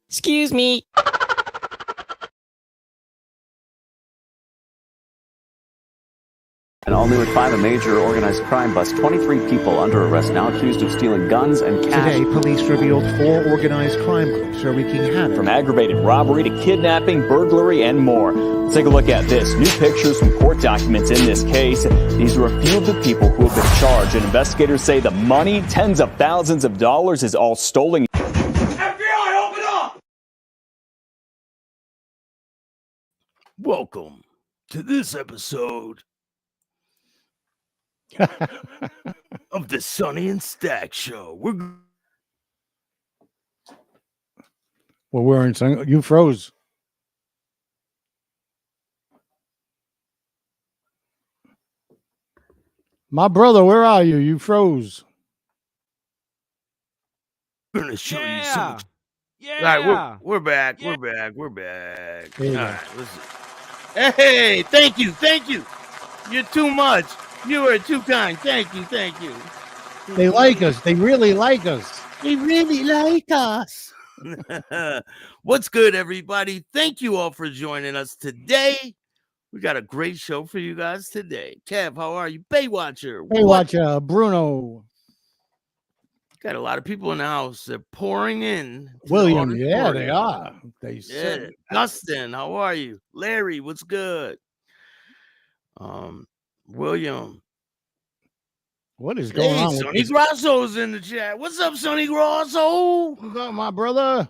Excuse me. And all new at 5, a major organized crime bust. 23 people under arrest now accused of stealing guns and cash. Today, police revealed 4 organized crime groups are wreaking havoc. From aggravated robbery to kidnapping, burglary, and more. Let's take a look at this. New pictures from court documents in this case. These are a few of the people who have been charged, and investigators say the money, tens of thousands of dollars, is all stolen. FBI, open up! Welcome to this episode of the Sonny and Staxx Show. Well, we're in. You froze. My brother, where are you? You froze. We're gonna show you some. Yeah. All right, we're back. Yeah. We're back. There All you go. right, listen. Hey, thank you. You're too much. You are too kind. Thank you. They like us. They really like us. They really like us. What's good, everybody? Thank you all for joining us today. We got a great show for you guys today. Kev, how are you? Baywatcher. Baywatcher, Bruno. Got a lot of people in the house. They're pouring in. William, yeah, they are. They Yeah. said. Dustin, how are you? Larry, what's good? William. What is going Hey, on with Sonny this? Grosso's in the chat. What's up, Sonny Grosso? What's up, my brother?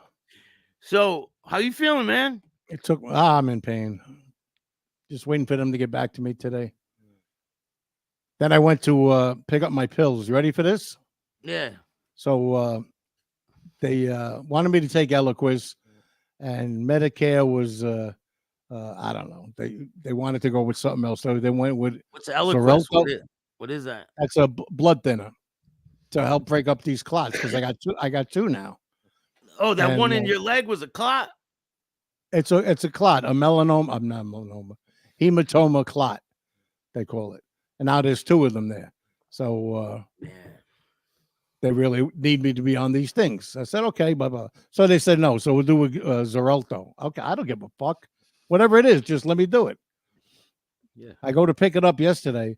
So, how you feeling, man? It took. I'm in pain. Just waiting for them to get back to me today. Then I went to pick up my pills. You ready for this? Yeah. So they wanted me to take Eliquis, and Medicare was I don't know. They wanted to go with something else, so they went with What's Eliquis? Xarelto. What is that? That's a blood thinner to help break up these clots because I got two now. Oh, that And, one in your leg was a clot? It's a clot, a melanoma. I'm not melanoma, hematoma clot, they call it. And now there's 2 of them there. So they really need me to be on these things. I said, okay, blah. So they said no. So we'll do Xarelto. Okay, I don't give a fuck. Whatever it is, just let me do it. Yeah. I go to pick it up yesterday,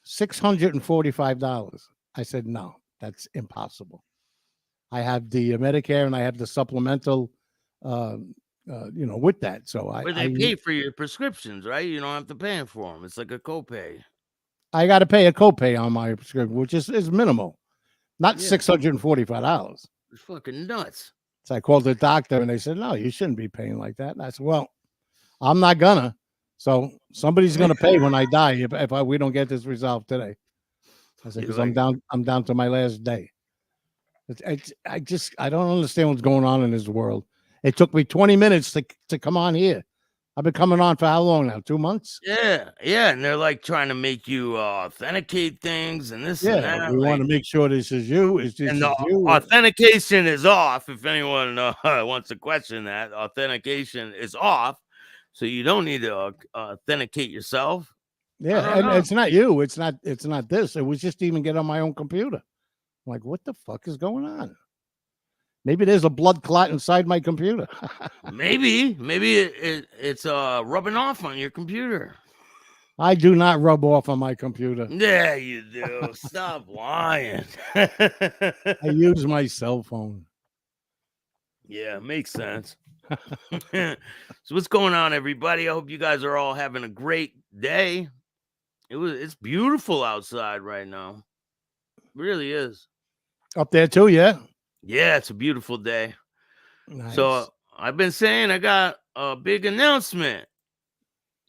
$645. I said, no, that's impossible. I have the Medicare and I have the supplemental, with that. So Where they pay for your prescriptions, right? You don't have to pay for them. It's like a copay. I got to pay a copay on my prescription, which is minimal, not $645. It's fucking nuts. So I called the doctor and they said, no, you shouldn't be paying like that. And I said, well, I'm not gonna. So somebody's gonna pay when I die if we don't get this resolved today. I said, because I'm down to my last day. I don't understand what's going on in this world. It took me 20 minutes to come on here. I've been coming on for how long now? 2 months? Yeah. And they're like trying to make you authenticate things and this and that. We want to make sure this is you. And the authentication is off. If anyone wants to question that, authentication is off. So you don't need to authenticate yourself. Yeah, and it's not you. It's not this. It was just even get on my own computer. I'm like, what the fuck is going on? Maybe there's a blood clot inside my computer. Maybe it's rubbing off on your computer. I do not rub off on my computer. Yeah, you do. Stop lying. I use my cell phone. Yeah, makes sense. So what's going on, everybody? I hope you guys are all having a great day. It's beautiful outside right now. It really is. Up there too, yeah? Yeah, it's a beautiful day. Nice. So I've been saying I got a big announcement.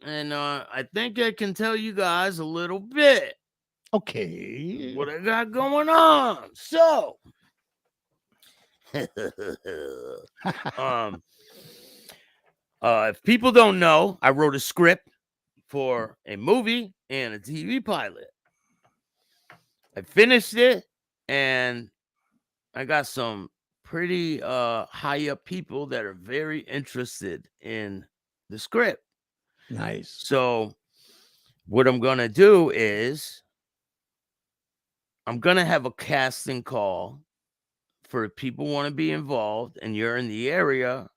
And I think I can tell you guys a little bit. Okay. What I got going on. So if people don't know, I wrote a script for a movie and a TV pilot. I finished it and I got some pretty high up people that are very interested in the script. Nice. So what I'm going to do is I'm going to have a casting call for people want to be involved and you're in the area,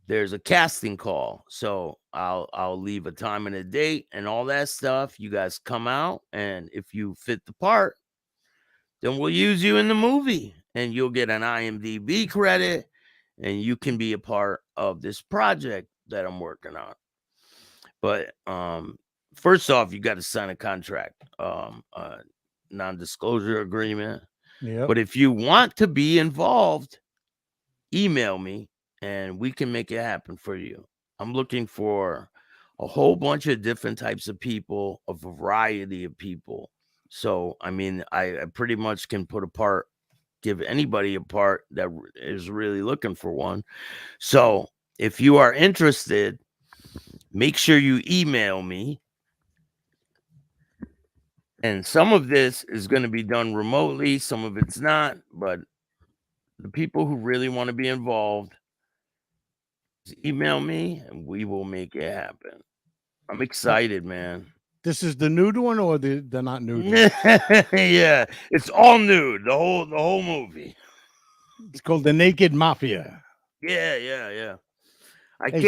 there's a casting call. So I'll leave a time and a date and all that stuff. You guys come out, and if you fit the part, then we'll use you in the movie, and you'll get an IMDb credit, and you can be a part of this project that I'm working on. But first off, you got to sign a contract, non-disclosure agreement. Yeah. But if you want to be involved, email me and we can make it happen for you. I'm looking for a whole bunch of different types of people, a variety of people. So, I mean, I pretty much can give anybody a part that is really looking for one. So if you are interested, make sure you email me. And some of this is going to be done remotely. Some of it's not. But the people who really want to be involved, email me and we will make it happen. I'm excited, man. This is the nude one, or the not nude one? Yeah, it's all nude. The whole movie. It's called The Naked Mafia. Yeah. I Hey,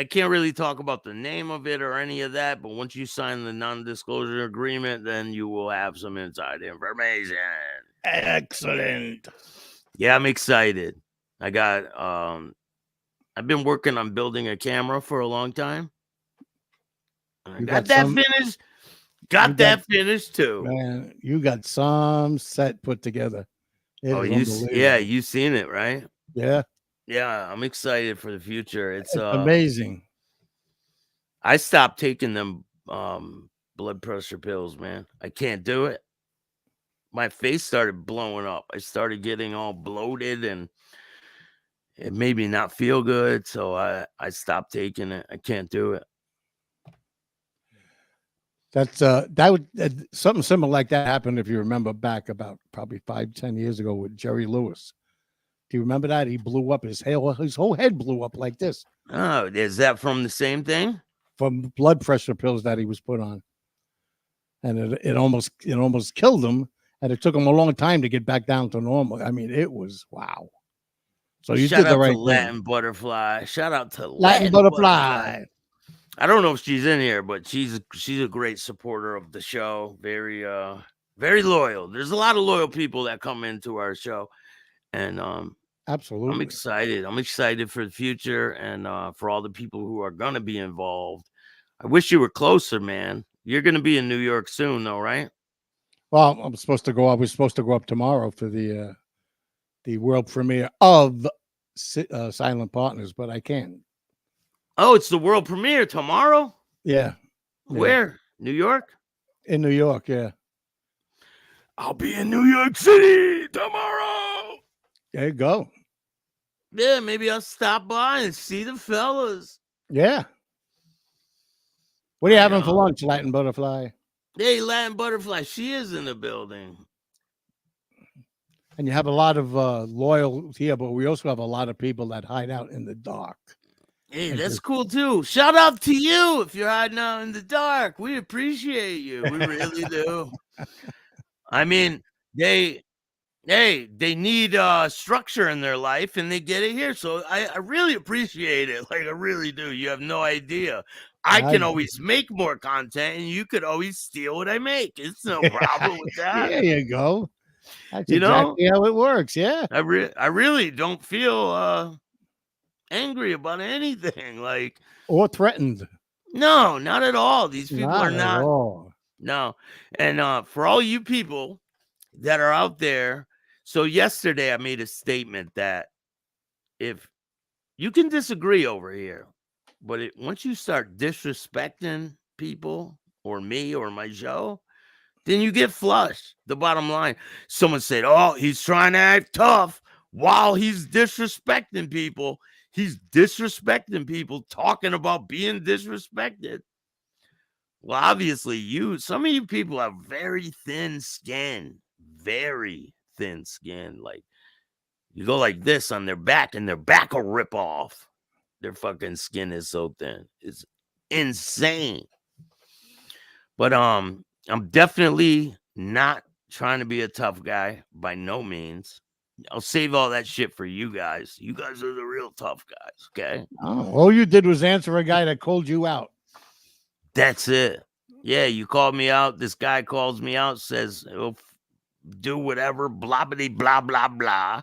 can't really talk about the name of it or any of that, but once you sign the non-disclosure agreement, then you will have some inside information. Excellent. Yeah, I'm excited. I got I've been working on building a camera for a long time. I got that finished. Got that finished too. Man, you got some set put together. You've seen it, right? Yeah. Yeah, I'm excited for the future. It's amazing. I stopped taking them blood pressure pills, man. I can't do it. My face started blowing up. I started getting all bloated and it made me not feel good. So I stopped taking it. I can't do it. That's something similar like that happened, if you remember, back about probably 5-10 years ago with Jerry Lewis. Do you remember that? He blew up, his whole head blew up like this. Oh, is that from the same thing? From blood pressure pills that he was put on. And it almost killed him. And it took him a long time to get back down to normal. I mean, it was wow. So you did the right thing. Latin Butterfly. Shout out to Latin Butterfly. I don't know if she's in here, but she's a great supporter of the show. Very very loyal. There's a lot of loyal people that come into our show, and absolutely, I'm excited. I'm excited for the future and for all the people who are gonna be involved. I wish you were closer, man. You're gonna be in New York soon, though, right? Well, I was supposed to go up tomorrow for the world premiere of Silent Partners, but I can't. Oh, it's the world premiere tomorrow? Yeah. Where? New York? In New York, yeah. I'll be in New York City tomorrow. There you go. Yeah, maybe I'll stop by and see the fellas. Yeah. What are you having for lunch, Latin Butterfly? Hey, Latin Butterfly, she is in the building. And you have a lot of loyal here, but we also have a lot of people that hide out in the dark. Hey, that's cool too. Shout out to you if you're hiding out in the dark. We appreciate you. We really do. I mean, they need structure in their life and they get it here. So I really appreciate it. Like, I really do. You have no idea. I can always make more content and you could always steal what I make. It's no problem with that. There you go. That's exactly how it works. Yeah. I really don't feel angry about anything, like, or threatened. No, not at all. These people are not. All. No. And for all you people that are out there, so yesterday I made a statement that if you can disagree over here, but once you start disrespecting people or me or my show, then you get flushed. The bottom line, someone said, oh, he's trying to act tough while he's disrespecting people. He's disrespecting people, talking about being disrespected. Well, obviously, some of you people have very thin skin. Very thin skin. Like, you go like this on their back, and their back will rip off. Their fucking skin is so thin. It's insane. But I'm definitely not trying to be a tough guy by no means. I'll save all that shit for you guys. You guys are the real tough guys, okay? Oh, all you did was answer a guy that called you out. That's it. Yeah, you called me out. This guy calls me out, says he'll do whatever, blah, blah, blah, blah, blah.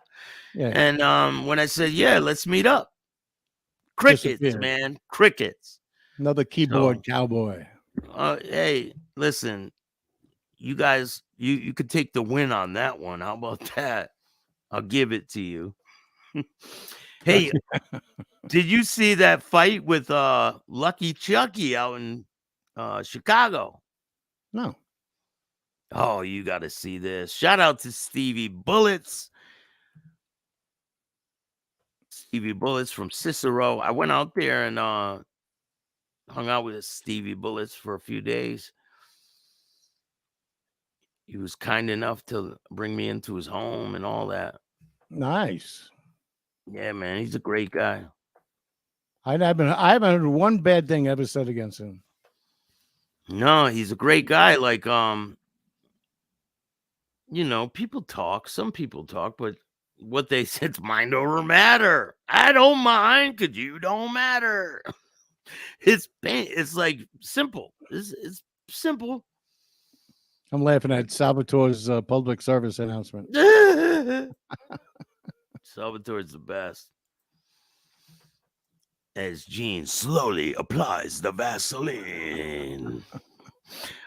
Yeah. And when I said, yeah, let's meet up. Crickets, man. Crickets. Another keyboard cowboy. Hey, listen, you guys, you could take the win on that one. How about that? I'll give it to you. Hey, did you see that fight with Lucky Chucky out in Chicago? No. Oh, you got to see this. Shout out to Stevie Bullets. Stevie Bullets from Cicero. I went out there and hung out with Stevie Bullets for a few days. He was kind enough to bring me into his home and all that. Nice. Yeah, man, he's a great guy. I haven't heard one bad thing ever said against him. No, he's a great guy. Like, you know, people talk. Some people talk, but what they said's mind over matter. I don't mind because you don't matter. It's like simple. It's simple. I'm laughing at Salvatore's public service announcement. Salvatore's the best. As Gene slowly applies the Vaseline.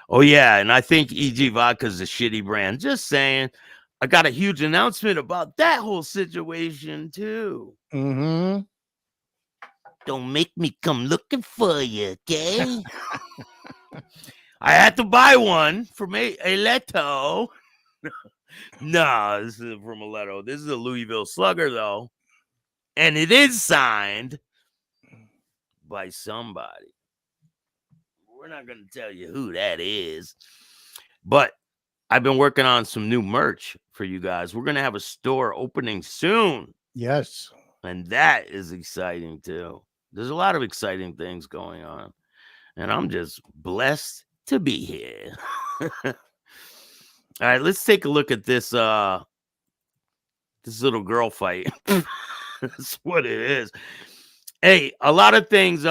Oh, yeah. And I think EG Vodka's a shitty brand. Just saying. I got a huge announcement about that whole situation, too. Mm-hmm. Don't make me come looking for you, okay? I had to buy one from a Leto. No, this isn't from a Leto. This is a Louisville Slugger, though. And it is signed by somebody. We're not going to tell you who that is. But I've been working on some new merch for you guys. We're going to have a store opening soon. Yes. And that is exciting, too. There's a lot of exciting things going on. And I'm just blessed to be here. All right, let's take a look at this this little girl fight. That's what it is. Hey, a lot of things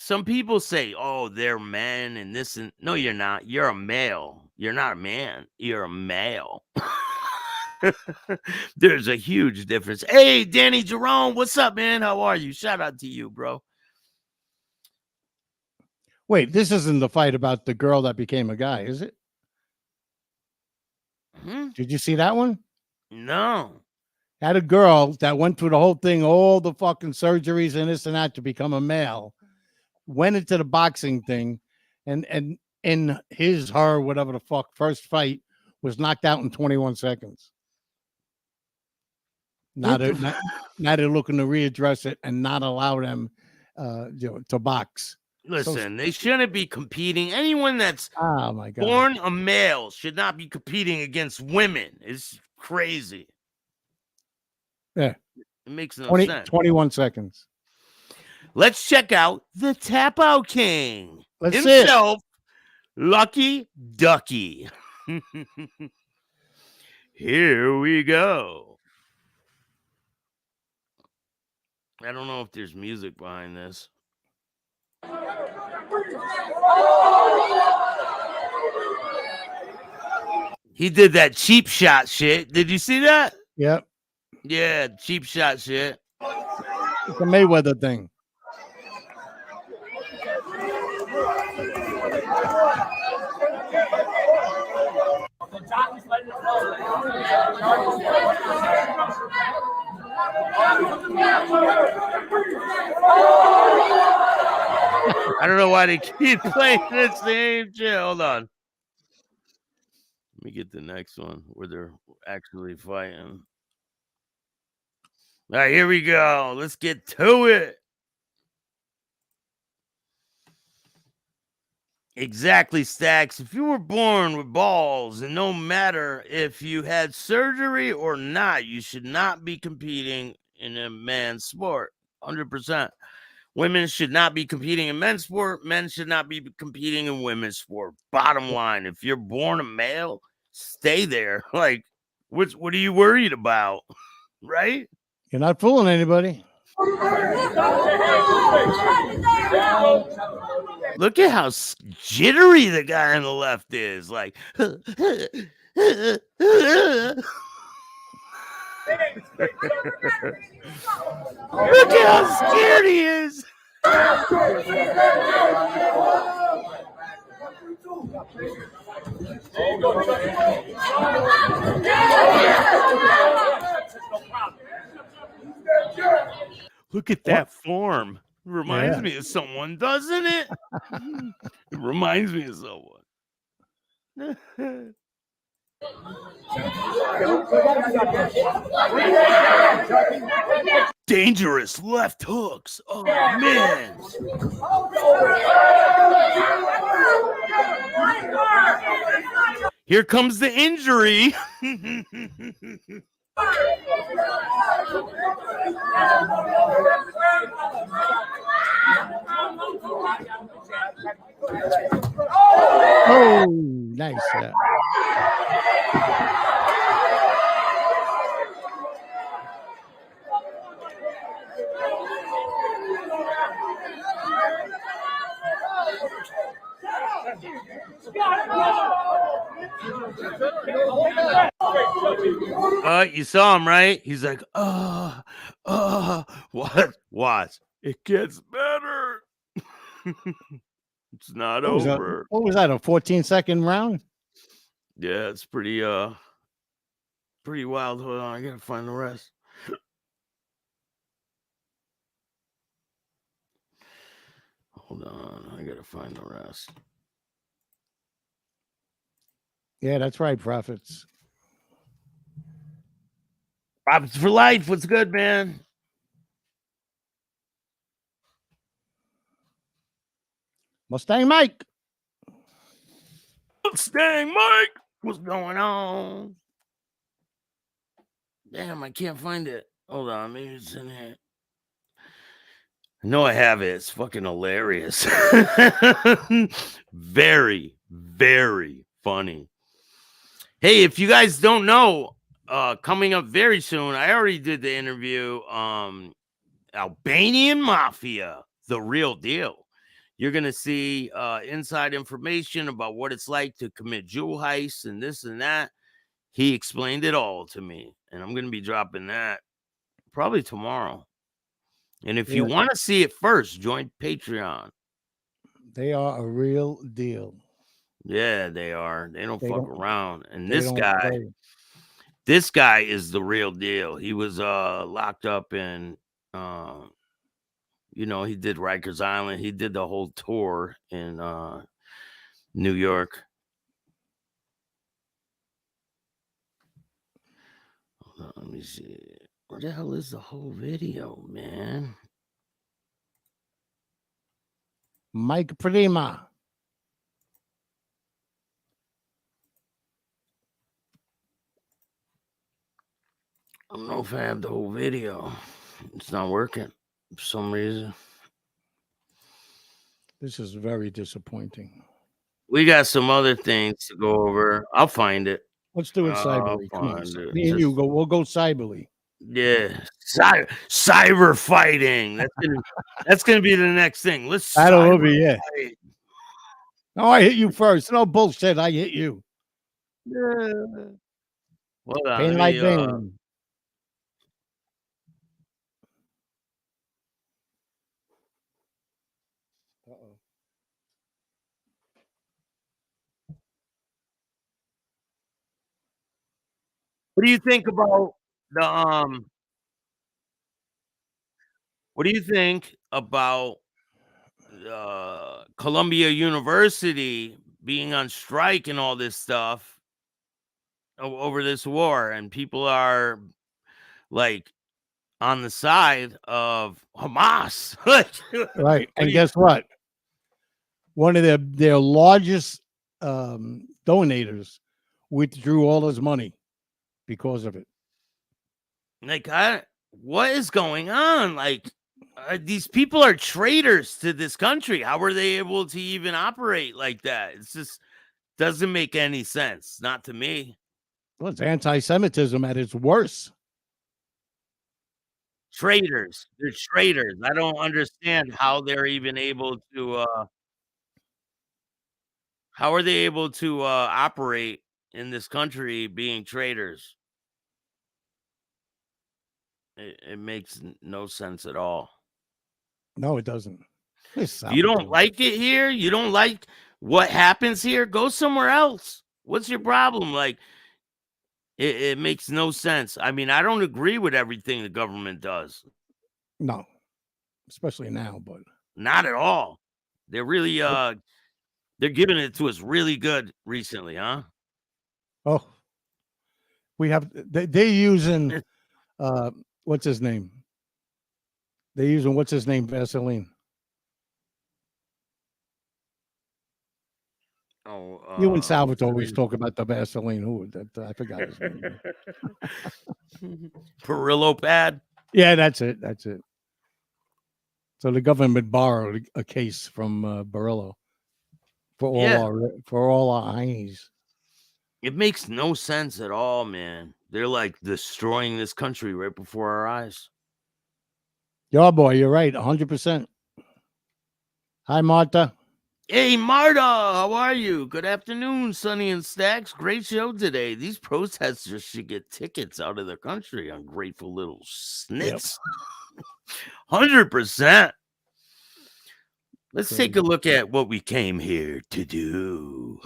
some people say, oh, they're men and this and no, you're not. You're a male. You're not a man. You're a male. There's a huge difference. Hey, Danny Jerome, what's up, man? How are you? Shout out to you, bro. Wait, this isn't the fight about the girl that became a guy, is it? Did you see that one? No. Had a girl that went through the whole thing, all the fucking surgeries and this and that to become a male, went into the boxing thing, and in her, whatever the fuck, first fight was knocked out in 21 seconds. Now they're looking to readdress it and not allow them to box. Listen, they shouldn't be competing. Anyone that's born a male should not be competing against women. It's crazy. Yeah. It makes no 21 sense. 21 seconds. Let's check out the Tap Out King Let's himself, Lucky Ducky. Here we go. I don't know if there's music behind this. He did that cheap shot shit. Did you see that? Yep. Yeah, cheap shot shit. It's a Mayweather thing. I don't know why they keep playing the same shit. Hold on. Let me get the next one where they're actually fighting. All right, here we go. Let's get to it. Exactly, Staxx. If you were born with balls, and no matter if you had surgery or not, you should not be competing in a man's sport. 100%. Women should not be competing in men's sport. Men should not be competing in women's sport. Bottom line, if you're born a male, stay there. Like, what are you worried about? Right? You're not fooling anybody. Look at how jittery the guy on the left is. Like, look at how scared he is. Look at that form. It reminds me of someone, doesn't it? It reminds me of someone. Dangerous left hooks. Oh, man. Here comes the injury. Oh, nice. You saw him, right? He's like, what? Watch. It gets better. It's not over. What was that? A 14-second round? Yeah, it's pretty wild. Hold on, I gotta find the rest. Hold on, I gotta find the rest. Yeah, that's right, Profits. Profits for life. What's good, man? Mustang Mike. Mustang Mike. What's going on? Damn, I can't find it. Hold on, maybe it's in here. I know I have it. It's fucking hilarious. Very, very funny. Hey, if you guys don't know, coming up very soon, I already did the interview. Albanian mafia, the real deal. You're going to see inside information about what it's like to commit jewel heists and this and that. He explained it all to me, and I'm going to be dropping that probably tomorrow. And if you want to see it first, join Patreon. They are a real deal. Yeah, they are. They don't fuck around. And this guy is the real deal. He was locked up in, he did Rikers Island. He did the whole tour in New York. Hold on, let me see. Where the hell is the whole video, man? Mike Prima. I don't know if I have the whole video. It's not working for some reason. This is very disappointing. We got some other things to go over. I'll find it. Let's do it cyberly. Come on. Me and you go. We'll go cyberly. Yeah, cyber fighting. That's gonna be the next thing. Let's. That'll be it. No, I hit you first. No bullshit. I hit you. Yeah. Hold on. Pain like pain. What do you think about the What do you think about Columbia University being on strike and all this stuff over this war, and people are like on the side of Hamas? Right. And guess what? One of their largest donators withdrew all his money because of it. Like, what is going on? Like, These people are traitors to this country. How are they able to even operate like that? It's just doesn't make any sense. Not to me. Well, it's anti-Semitism at its worst. Traitors. They're traitors. I don't understand how they're even able to. How are they able to operate in this country being traitors? It makes no sense at all. No, it doesn't. If you don't like it here, you don't like what happens here, go somewhere else. What's your problem? Like, it makes no sense. I mean, I don't agree with everything the government does. No, especially now, but not at all. They're really they're giving it to us really good recently, huh? Oh, we have they're using what's his name? They're using what's his name, Vaseline. Oh, you and Salvatore always talk about the Vaseline. Who that I forgot his name. Perillo pad. Yeah, that's it. That's it. So the government borrowed a case from Barillo for all our heinies. It makes no sense at all, man. They're like destroying this country right before our eyes. Yo, boy, you're right, 100%. Hi, Marta. Hey, Marta, how are you? Good afternoon, Sonny and Staxx. Great show today. These protesters should get tickets out of the country. Ungrateful little snits. Yep. 100%. Let's take a look at what we came here to do.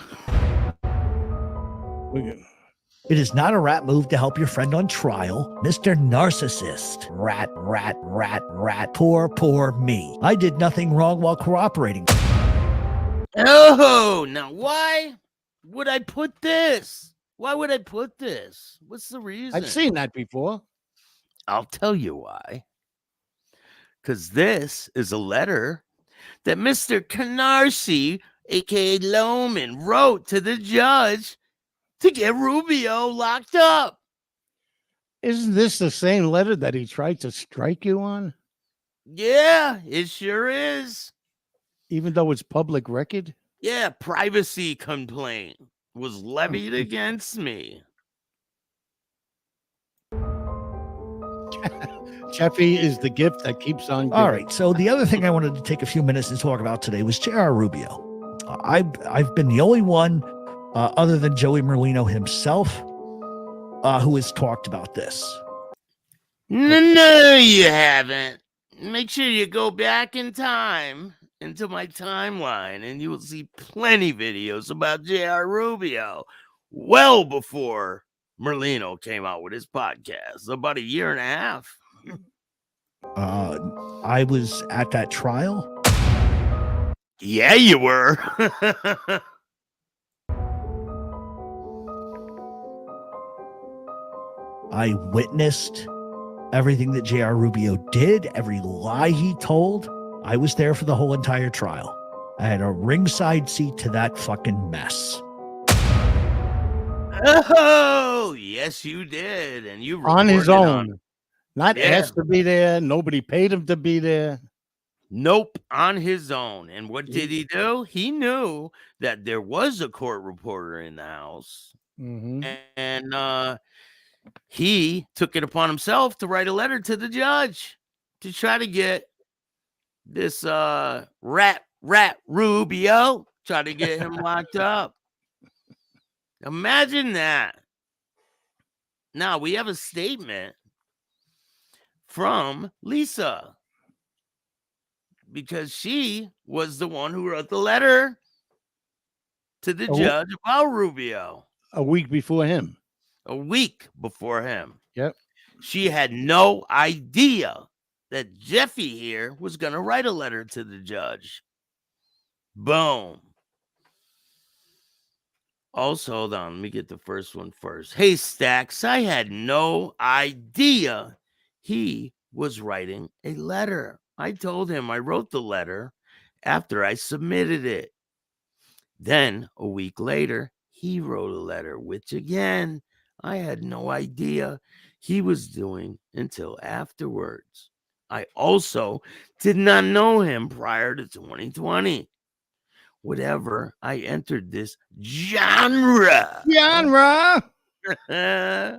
It is not a rat move to help your friend on trial, Mr. Narcissist. Rat, rat, rat, rat. Poor, poor me. I did nothing wrong while cooperating. Oh, now why would I put this? Why would I put this? What's the reason? I've seen that before. I'll tell you why. Because this is a letter that Mr. Canarsie, a.k.a. Loman, wrote to the judge to get Rubio locked up. Isn't this the same letter that he tried to strike you on? Yeah, it sure is. Even though it's public record? Yeah, privacy complaint was levied against me. Jeffy is the gift that keeps on giving. All right, so the other thing I wanted to take a few minutes to talk about today was J.R. Rubio. I've been the only one, other than Joey Merlino himself, who has talked about this. No, you haven't. Make sure you go back in time into my timeline and you will see plenty videos about J.R. Rubio well before Merlino came out with his podcast about a year and a half. I was at that trial. Yeah, you were. I witnessed everything that J.R. Rubio did, every lie he told. I was there for the whole entire trial. I had a ringside seat to that fucking mess. Oh, yes, you did. And you on his own. Not asked to be there. Nobody paid him to be there. Nope, on his own. And what did he do? He knew that there was a court reporter in the house. Mm-hmm. And he took it upon himself to write a letter to the judge to try to get this rat Rubio, try to get him locked up. Imagine that. Now we have a statement from Lisa, because she was the one who wrote the letter to the judge about Rubio. A week before him. A week before him. Yep. She had no idea that Jeffy here was going to write a letter to the judge. Boom. Also, hold on. Let me get the first one first. Hey, Staxx, I had no idea he was writing a letter. I told him I wrote the letter after I submitted it. Then, a week later, he wrote a letter, which again, I had no idea he was doing until afterwards. I also did not know him prior to 2020. Whatever, I entered this genre. Genre. I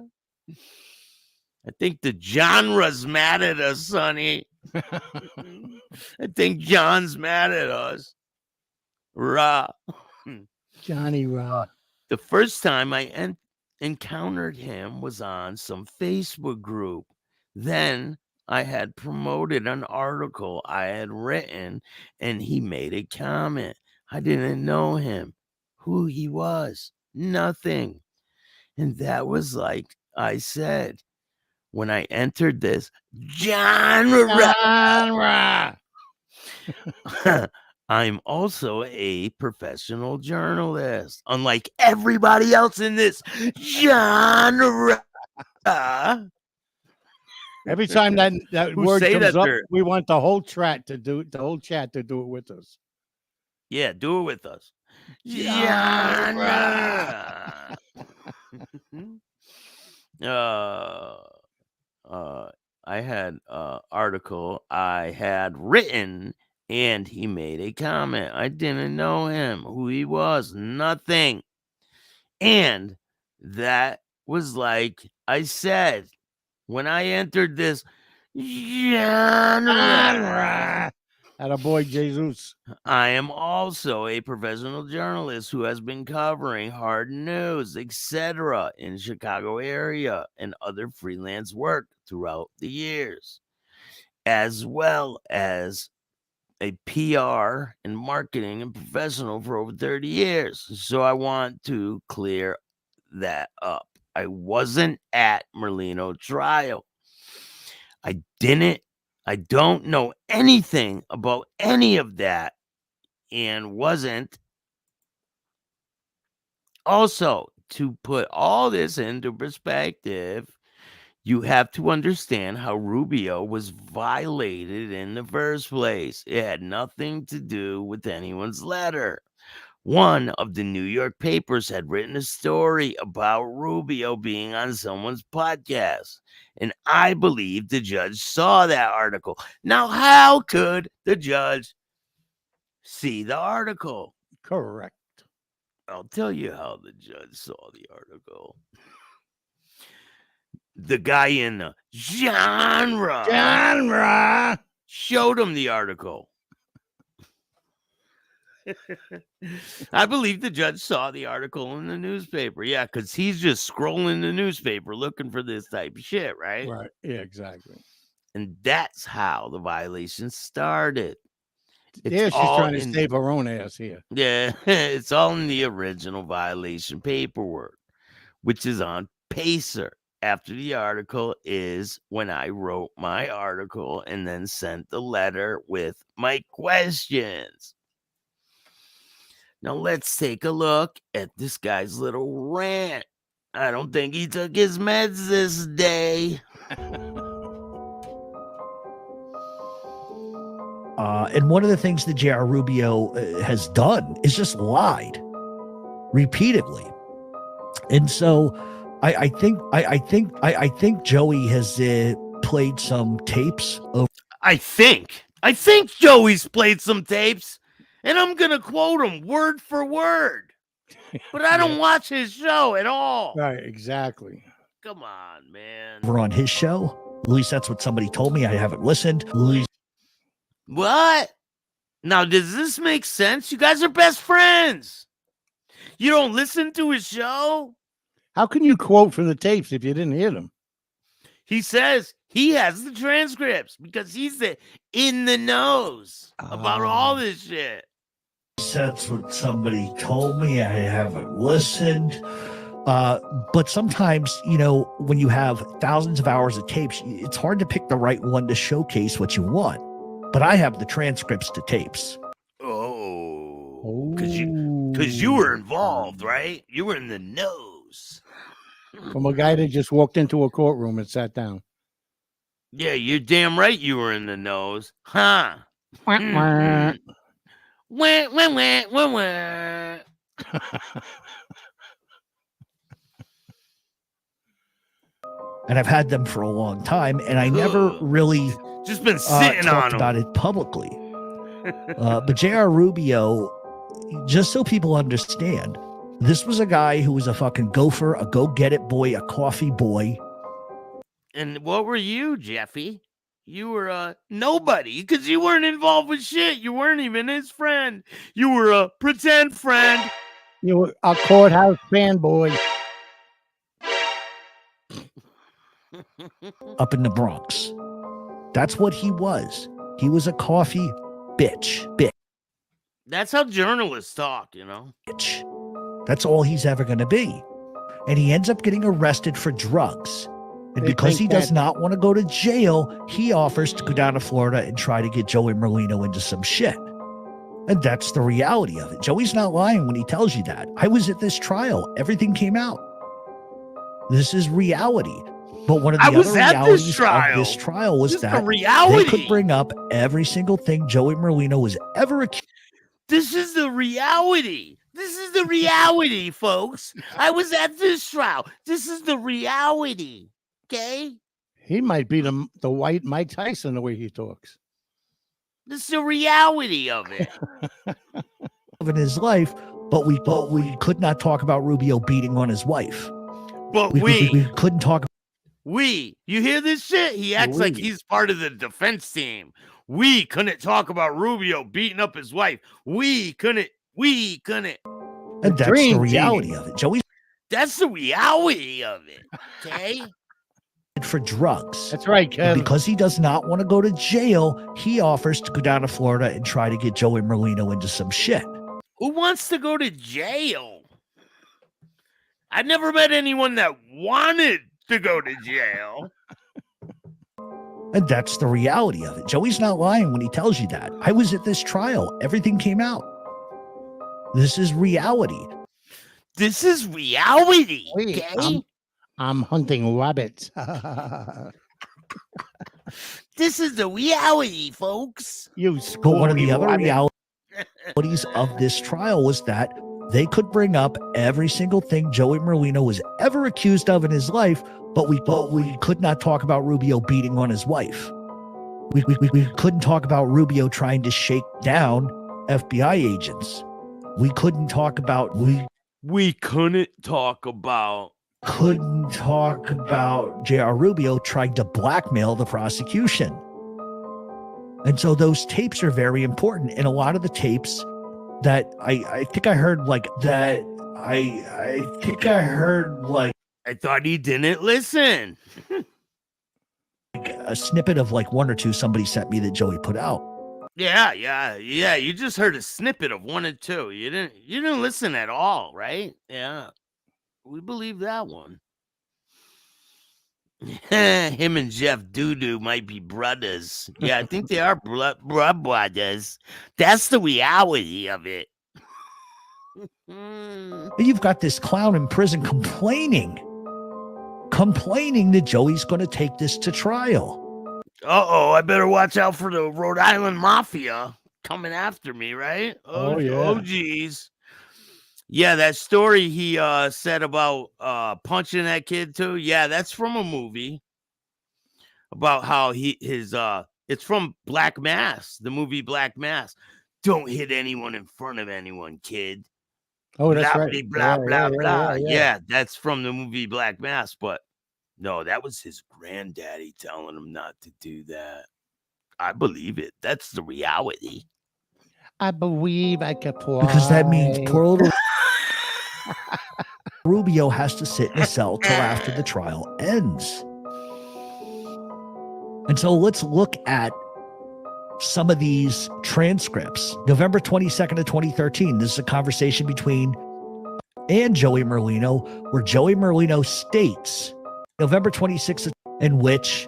think the genre's mad at us, Sonny. I think John's mad at us. Rah. Johnny Raw. The first time I encountered him was on some Facebook group. Then I had promoted an article I had written, and he made a comment. I didn't know him, who he was, nothing. And that was like I said, when I entered this genre. I'm also a professional journalist, unlike everybody else in this genre. Every time that Who word say comes that up, they're- we want the whole chat to do it with us. Yeah, do it with us. Genre. I had article I had written, and he made a comment. I didn't know him, who he was, nothing. And that was like I said, when I entered this genre. Attaboy Jesus. I am also a professional journalist who has been covering hard news, etc., in Chicago area and other freelance work throughout the years, as well as a PR and marketing and professional for over 30 years. So I want to clear that up. I wasn't at Merlino trial. I don't know anything about any of that, and wasn't. Also, to put all this into perspective, you have to understand how Rubio was violated in the first place. It had nothing to do with anyone's letter. One of the New York papers had written a story about Rubio being on someone's podcast, and I believe the judge saw that article. Now, how could the judge see the article? Correct. I'll tell you how the judge saw the article. The guy in the genre showed him the article. I believe the judge saw the article in the newspaper. Yeah, because he's just scrolling the newspaper looking for this type of shit, right? Right. Yeah, exactly. And that's how the violation started. Yeah, she's all trying to in- save her own ass here. Yeah, it's all in the original violation paperwork, which is on Pacer. After the article is when I wrote my article and then sent the letter with my questions. Now let's take a look at this guy's little rant. I don't think he took his meds this day. And one of the things that J.R. Rubio has done is just lied repeatedly. And so I think Joey has played some tapes of. I think Joey's played some tapes, and I'm going to quote him word for word. But I don't watch his show at all. Right, exactly. Come on, man. Over on his show. At least that's what somebody told me. I haven't listened. What? Now, does this make sense? You guys are best friends. You don't listen to his show? How can you quote from the tapes if you didn't hear them? He says he has the transcripts because he's in the nose about all this shit. That's what somebody told me. I haven't listened. But sometimes, when you have thousands of hours of tapes, it's hard to pick the right one to showcase what you want. But I have the transcripts to tapes. Oh, because you were involved, right? You were in the nose. From a guy that just walked into a courtroom and sat down. Yeah, you're damn right you were in the nose. Huh? Wah, Wah, wah, wah, wah, wah. And I've had them for a long time, and I never really Just been sitting on talked him. about it publicly. But J.R. Rubio, just so people understand, this was a guy who was a fucking gopher, a go-get-it boy, a coffee boy. And what were you, Jeffy? You were nobody, because you weren't involved with shit. You weren't even his friend. You were a pretend friend. You were a courthouse fanboy. Up in the Bronx. That's what he was. He was a coffee bitch. That's how journalists talk, you know? Bitch. That's all he's ever going to be. And he ends up getting arrested for drugs. And They because he think does that- not want to go to jail, he offers to go down to Florida and try to get Joey Merlino into some shit. And that's the reality of it. Joey's not lying when he tells you that. I was at this trial. Everything came out. This is reality. But one of the I was other at realities this trial. of this trial was Just the that reality. they could bring up every single thing Joey Merlino was ever accused. This is the reality. This is the reality, folks. I was at this trial. This is the reality. Okay? He might be the white Mike Tyson the way he talks. This is the reality of it. in his life, but we could not talk about Rubio beating on his wife. But We couldn't talk. you hear this shit? He acts like he's part of the defense team. We couldn't talk about Rubio beating up his wife. We couldn't. And that's dream the reality team. of it. Joey's That's the reality of it. Okay? for drugs. That's right, And Kevin. because he does not want to go to jail, he offers to go down to Florida and try to get Joey Merlino into some shit. Who wants to go to jail? I've never met anyone that wanted to go to jail. And that's the reality of it. Joey's not lying when he tells you that. I was at this trial. Everything came out. This is reality. This is reality. Wait, Okay? I'm hunting rabbits. This is the reality, folks. You But one of the scorpion other rabbit. realities of this trial was that they could bring up every single thing Joey Merlino was ever accused of in his life, but we could not talk about Rubio beating on his wife. We couldn't talk about Rubio trying to shake down FBI agents. We couldn't talk about We couldn't talk about J.R. Rubio trying to blackmail the prosecution. And so those tapes are very important. And a lot of the tapes that I think I heard like that, I think I heard like I thought he didn't listen. a snippet of like one or two somebody sent me that Joey put out. Yeah. You just heard a snippet of 1 and 2. You didn't listen at all, right? Yeah. We believe that one. Him and Jeff Doodoo might be brothers. Yeah, I think they are brothers. That's the reality of it. But you've got this clown in prison complaining that Joey's going to take this to trial. I better watch out for the Rhode Island mafia coming after me, right? Oh, yeah. Oh, geez. Yeah, that story he said about punching that kid too. Yeah, that's from a movie about how it's from Black Mass, the movie Black Mass. Don't hit anyone in front of anyone, kid. Oh, that's blah, right. Blah, blah, Yeah, blah. yeah. Yeah, that's from the movie Black Mass, but no, that was his granddaddy telling him not to do that. I believe it. That's the reality. I believe I could fly. Because that means poor little Rubio has to sit in a cell till after the trial ends. And so let's look at some of these transcripts. November 22nd of 2013, this is a conversation between and Joey Merlino, where Joey Merlino states, November 26th, in which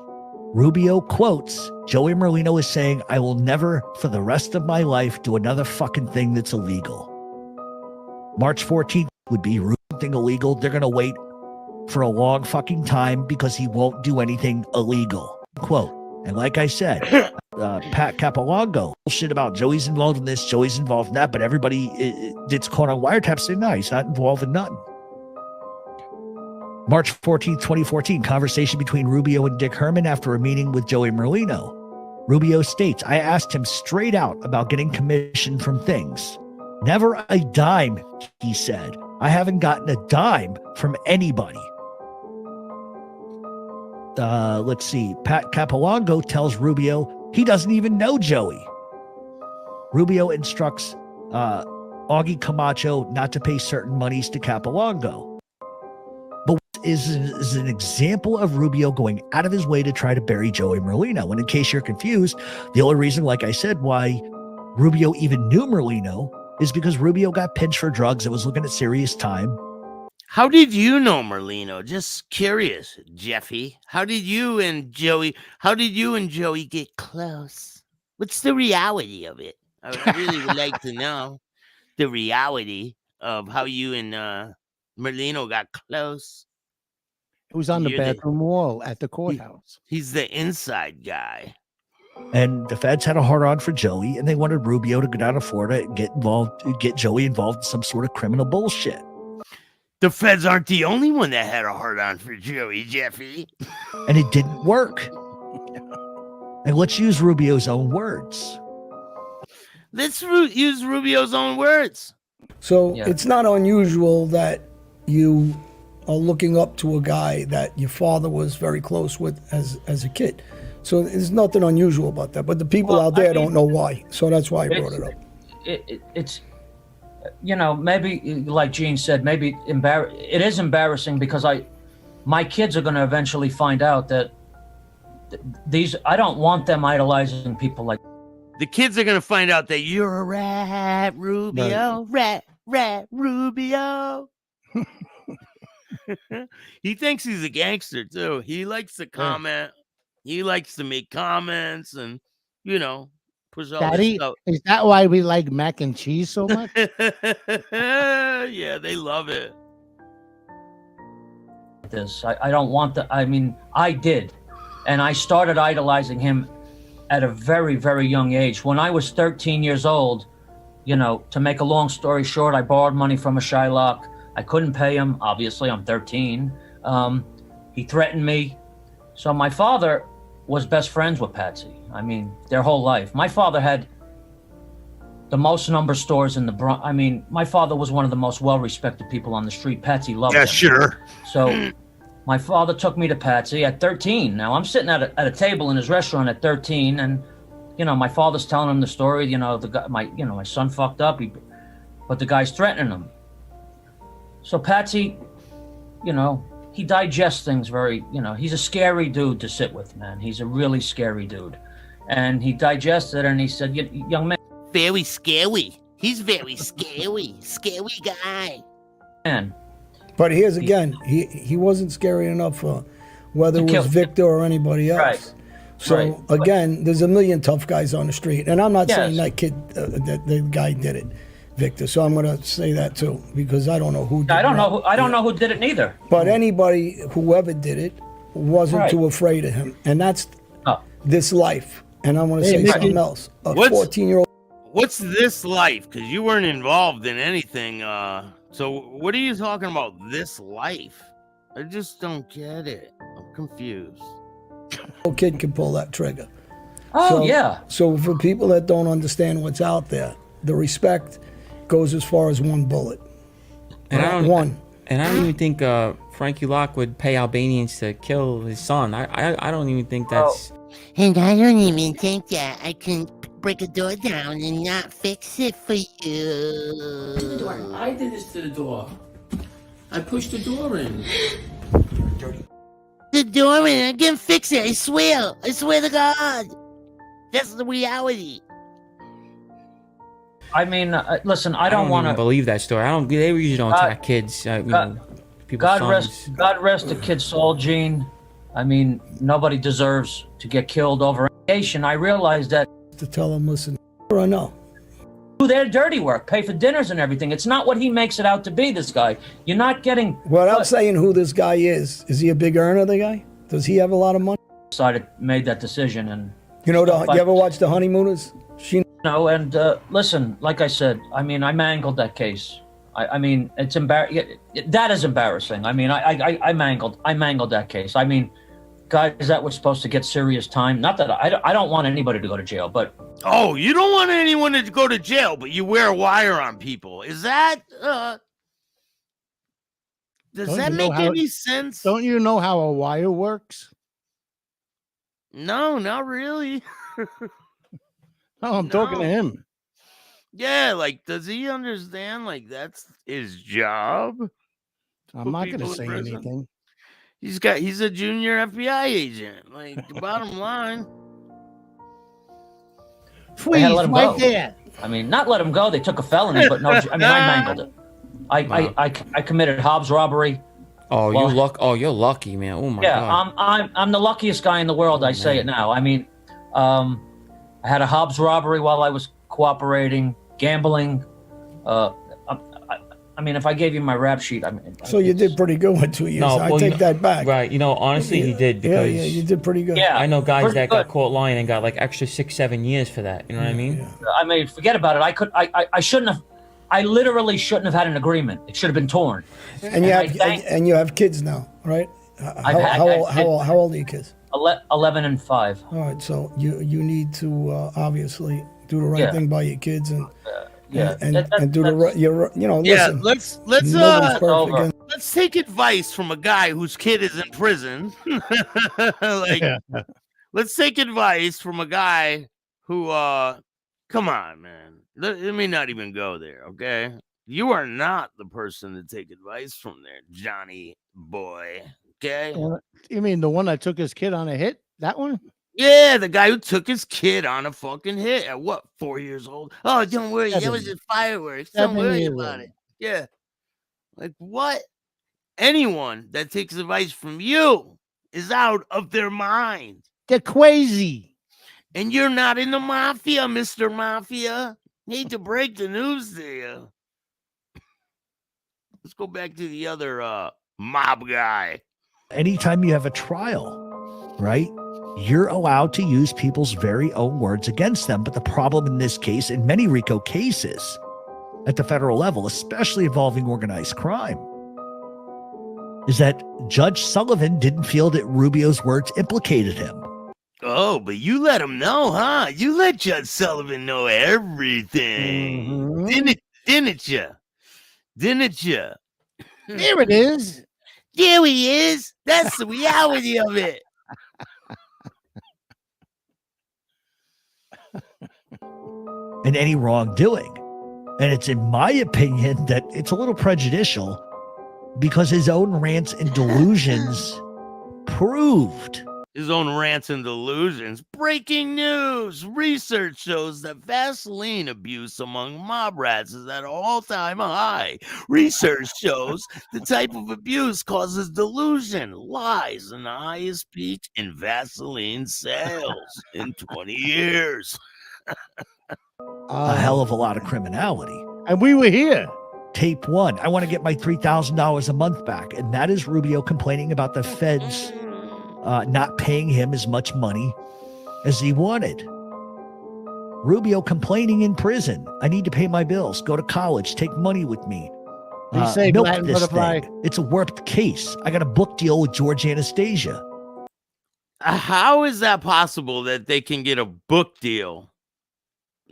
Rubio quotes, Joey Merlino is saying, I will never for the rest of my life do another fucking thing that's illegal. March 14th would be something illegal. They're going to wait for a long fucking time because he won't do anything illegal. Quote. And like I said, Pat Capolongo, bullshit about Joey's involved in this, Joey's involved in that, but everybody that's caught on wiretaps say, no, he's not involved in nothing. March 14th, 2014, conversation between Rubio and Dick Herman after a meeting with Joey Merlino. Rubio states, I asked him straight out about getting commission from things. Never a dime, he said. I haven't gotten a dime from anybody. Let's see. Pat Capolongo tells Rubio he doesn't even know Joey. Rubio instructs Augie Camacho not to pay certain monies to Capolongo. But is an example of Rubio going out of his way to try to bury Joey Merlino. And in case you're confused, the only reason, like I said, why Rubio even knew Merlino is because Rubio got pinched for drugs and was looking at serious time. How did you know Merlino? Just curious, Jeffy. How did you and Joey get close? What's the reality of it? I really would like to know the reality of how you and Merlino got close. It was on the bathroom wall at the courthouse. He's the inside guy. And the feds had a hard on for Joey, and they wanted Rubio to go down to Florida and get Joey involved in some sort of criminal bullshit. The feds aren't the only one that had a hard on for Joey, Jeffy. And it didn't work. And let's use Rubio's own words. Let's use Rubio's own words. So it's not unusual that you are looking up to a guy that your father was very close with as a kid. So there's nothing unusual about that. But the people out there don't know why. So that's why I brought it up. It's, you know, maybe like Gene said, maybe it is embarrassing because my kids are going to eventually find out that I don't want them idolizing people like. The kids are going to find out that you're a rat, Rubio, rat, Rubio. He thinks he's a gangster too. He likes to comment. He likes to make comments and, you know, push all Daddy, this stuff. is that why we like mac and cheese so much? Yeah, they love it. I don't want that. I mean, I did. And I started idolizing him at a very, very young age. When I was 13 years old, you know, to make a long story short, I borrowed money from a Shylock. I couldn't pay him. Obviously, I'm 13. He threatened me. So my father was best friends with Patsy. I mean, their whole life. My father had the most number of stores in the Bronx. I mean, my father was one of the most well-respected people on the street. Patsy loved him. Yeah, sure. So my father took me to Patsy at 13. Now, I'm sitting at a table in his restaurant at 13, and, you know, my father's telling him the story. You know, my son fucked up, but the guy's threatening him. So Patsy, you know, he digests things very, you know, he's a scary dude to sit with, man. He's a really scary dude. And he digested it and he said, young man. Very scary. He's very scary. Scary guy. Man. But here's again, he wasn't scary enough for whether it was Victor or anybody else. Right. So again, there's a million tough guys on the street. And I'm not saying that kid, that the guy did it, Victor. So I'm going to say that too, because I don't know who did it. I don't know who did it neither. But anybody, whoever did it, wasn't too afraid of him. And that's this life. And I want to say something else. A 14-year-old. What's this life? Because you weren't involved in anything. So what are you talking about, this life? I just don't get it. I'm confused. No kid can pull that trigger. Oh, So for people that don't understand what's out there, the respect goes as far as one bullet. And I don't even think Frankie Locke would pay Albanians to kill his son. I don't even think that's. And I don't even think that I can break a door down and not fix it for you. To the door. I did this to the door. I pushed the door in. The door in, I can fix it. I swear to God. That's the reality. I mean, listen, I don't want to believe that story. They usually don't attack kids. God rest the kid's soul, Gene. I mean, nobody deserves to get killed over education. I realize that. To tell them, listen, or no. Do their dirty work, pay for dinners and everything. It's not what he makes it out to be, this guy. You're not getting. Without saying who this guy is he a big earner, the guy? Does he have a lot of money? Made that decision. And you know, you ever watch The Honeymooners? No, and listen, like I said, I mean, I mangled that case. I mean, it's embarrassing. That is embarrassing. I mean, I mangled that case. I mean, guys that were supposed to get serious time. Not that I don't want anybody to go to jail, but Oh, you don't want anyone to go to jail, but you wear a wire on people. Is that does Don't that you know make how- any sense? Don't you know how a wire works? No, not really. No, I'm talking to No. him. Yeah, like, does he understand? Like, that's his job. I'm Put not going people to in say prison? anything. He's a junior FBI agent. Like, the bottom line. they had to let him right go. there. I mean, not let him go. They took a felony, but no. I mean, I mangled it. I committed Hobbs robbery. Oh, Well- you're lucky, man. Oh my Yeah, God. I'm the luckiest guy in the world. I say it now. I mean, I had a Hobbs robbery while I was cooperating, gambling. I mean, if I gave you my rap sheet, I mean. So you did pretty good with 2 years. No, I well, take that back. Right. You know, honestly, he did because yeah, you did pretty good. Yeah, I know guys pretty that got good. caught lying and got like extra 6-7 years for that. You know what I mean? Yeah. I mean, forget about it. I shouldn't have. I literally shouldn't have had an agreement. It should have been torn. And you I have thank- and you have kids now, right? I've How old are your kids? 11 and 5. All right, so you need to obviously do the right Yeah. thing by your kids and Yeah, and that- do the that's- right. You're Yeah, listen. let's Nobody's perfect. over. And let's take advice from a guy whose kid is in prison. Like, let's take advice from a guy who come on, man. Let me not even go there, okay? You are not the person to take advice from there, Johnny boy. Okay? You mean the one that took his kid on a hit? That one? Yeah, the guy who took his kid on a fucking hit at what, 4 years old? Oh, don't worry, that was 7. just fireworks. Don't 7 worry years about old. it. Yeah. Like what? Anyone that takes advice from you is out of their mind. They're crazy. And you're not in the mafia, Mr. Mafia. Hate to break the news to you. Let's go back to the other mob guy. Anytime you have a trial, right, you're allowed to use people's very own words against them. But the problem in this case, in many RICO cases at the federal level, especially involving organized crime, is that Judge Sullivan didn't feel that Rubio's words implicated him. Oh, but you let him know, huh? You let Judge Sullivan know everything. Mhm. Didn't you? Didn't you? There it is. There he is. That's the reality of it. And any wrongdoing. And it's in my opinion that it's a little prejudicial because his own rants and delusions proved. His own rants and delusions. Breaking news. Research shows that Vaseline abuse among mob rats is at an all-time high. Research shows the type of abuse causes delusion, lies, and the highest peak in Vaseline sales in 20 years. A hell of a lot of criminality. And we were here. Tape 1. I want to get my $3,000 a month back. And that is Rubio complaining about the feds not paying him as much money as he wanted. Rubio complaining in prison. I need to pay my bills, go to college, take money with me. He say Milk Latin this butterfly. thing. It's a warped case. I got a book deal with George Anastasia. How is that possible that they can get a book deal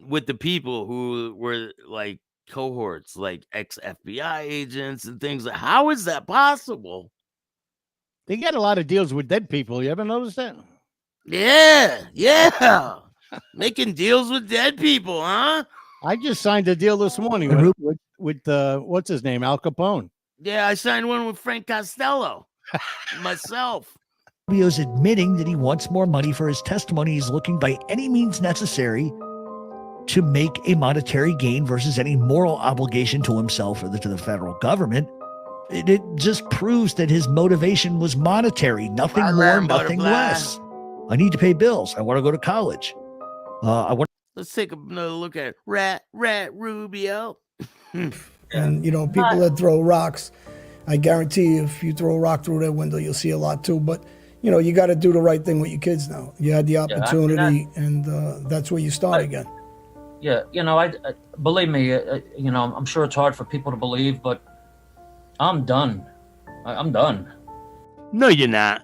with the people who were like cohorts, like ex-FBI agents and things? How is that possible? They get a lot of deals with dead people. You ever notice that? Yeah. Making deals with dead people, huh? I just signed a deal this morning And with what's his name, Al Capone. Yeah, I signed one with Frank Costello myself. Rubio's admitting that he wants more money for his testimony. He's looking by any means necessary to make a monetary gain versus any moral obligation to himself or to the federal government. It just proves that his motivation was monetary, nothing more, nothing less. I need to pay bills. I want to go to college. Let's take another look at Rat Rubio. And people that throw rocks, I guarantee you, if you throw a rock through that window, you'll see a lot too. But you got to do the right thing with your kids now. You had the opportunity, and that's where you start again. Yeah, I believe me, I'm sure it's hard for people to believe, but I'm done. I'm done. No, you're not.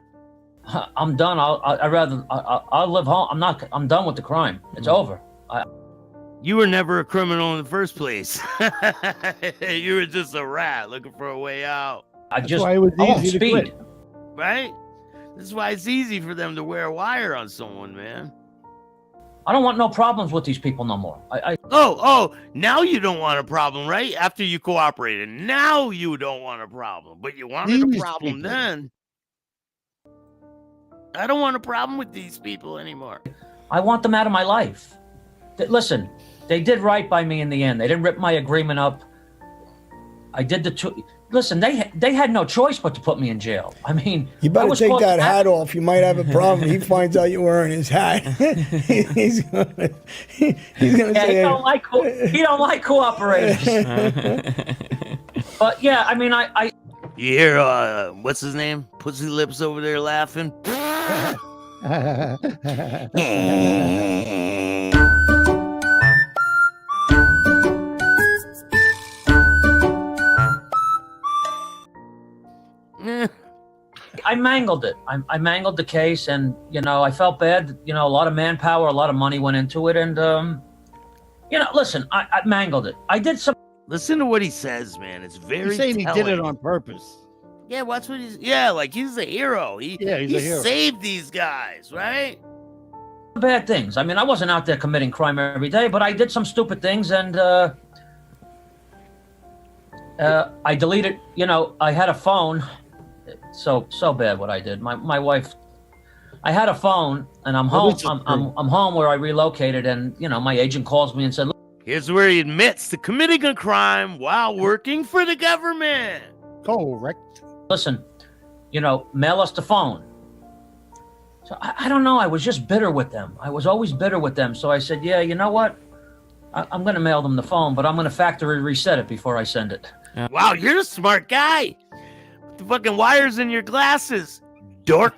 I'm done. I'll live home. I'm done with the crime. It's over. You were never a criminal in the first place. You were just a rat looking for a way out. I won't speed. quit. Right? This is why it's easy for them to wear a wire on someone, man. I don't want no problems with these people no more. Oh, now you don't want a problem, right? After you cooperated, now you don't want a problem, but you wanted a problem then. I don't want a problem with these people anymore. I want them out of my life. Listen, they did right by me in the end. They didn't rip my agreement up. I did the two. Listen, they had no choice but to put me in jail. I mean, you better take that hat off. You might have a problem. He finds out you're wearing his hat. he's gonna say he don't like cooperators. But yeah, I mean, I you hear what's his name? Pussy Lips over there laughing. I mangled it. I mangled the case, and I felt bad. A lot of manpower, a lot of money went into it, and listen, I mangled it. I did some. Listen to what he says, man. It's very. He's saying telling. He did it on purpose. Yeah, watch what he's. Yeah, like he's a hero. He's a hero. Saved these guys, right? Bad things. I mean, I wasn't out there committing crime every day, but I did some stupid things, and I deleted. I had a phone. So bad what I did. My wife. I had a phone, and I'm home. I'm home where I relocated, and my agent calls me and said, "Look, here's where he admits to committing a crime while working for the government." Correct. Listen, mail us the phone. So I don't know. I was just bitter with them. I was always bitter with them. So I said, yeah, you know what? I'm going to mail them the phone, but I'm going to factory reset it before I send it. Wow, you're a smart guy. With the fucking wires in your glasses, dork.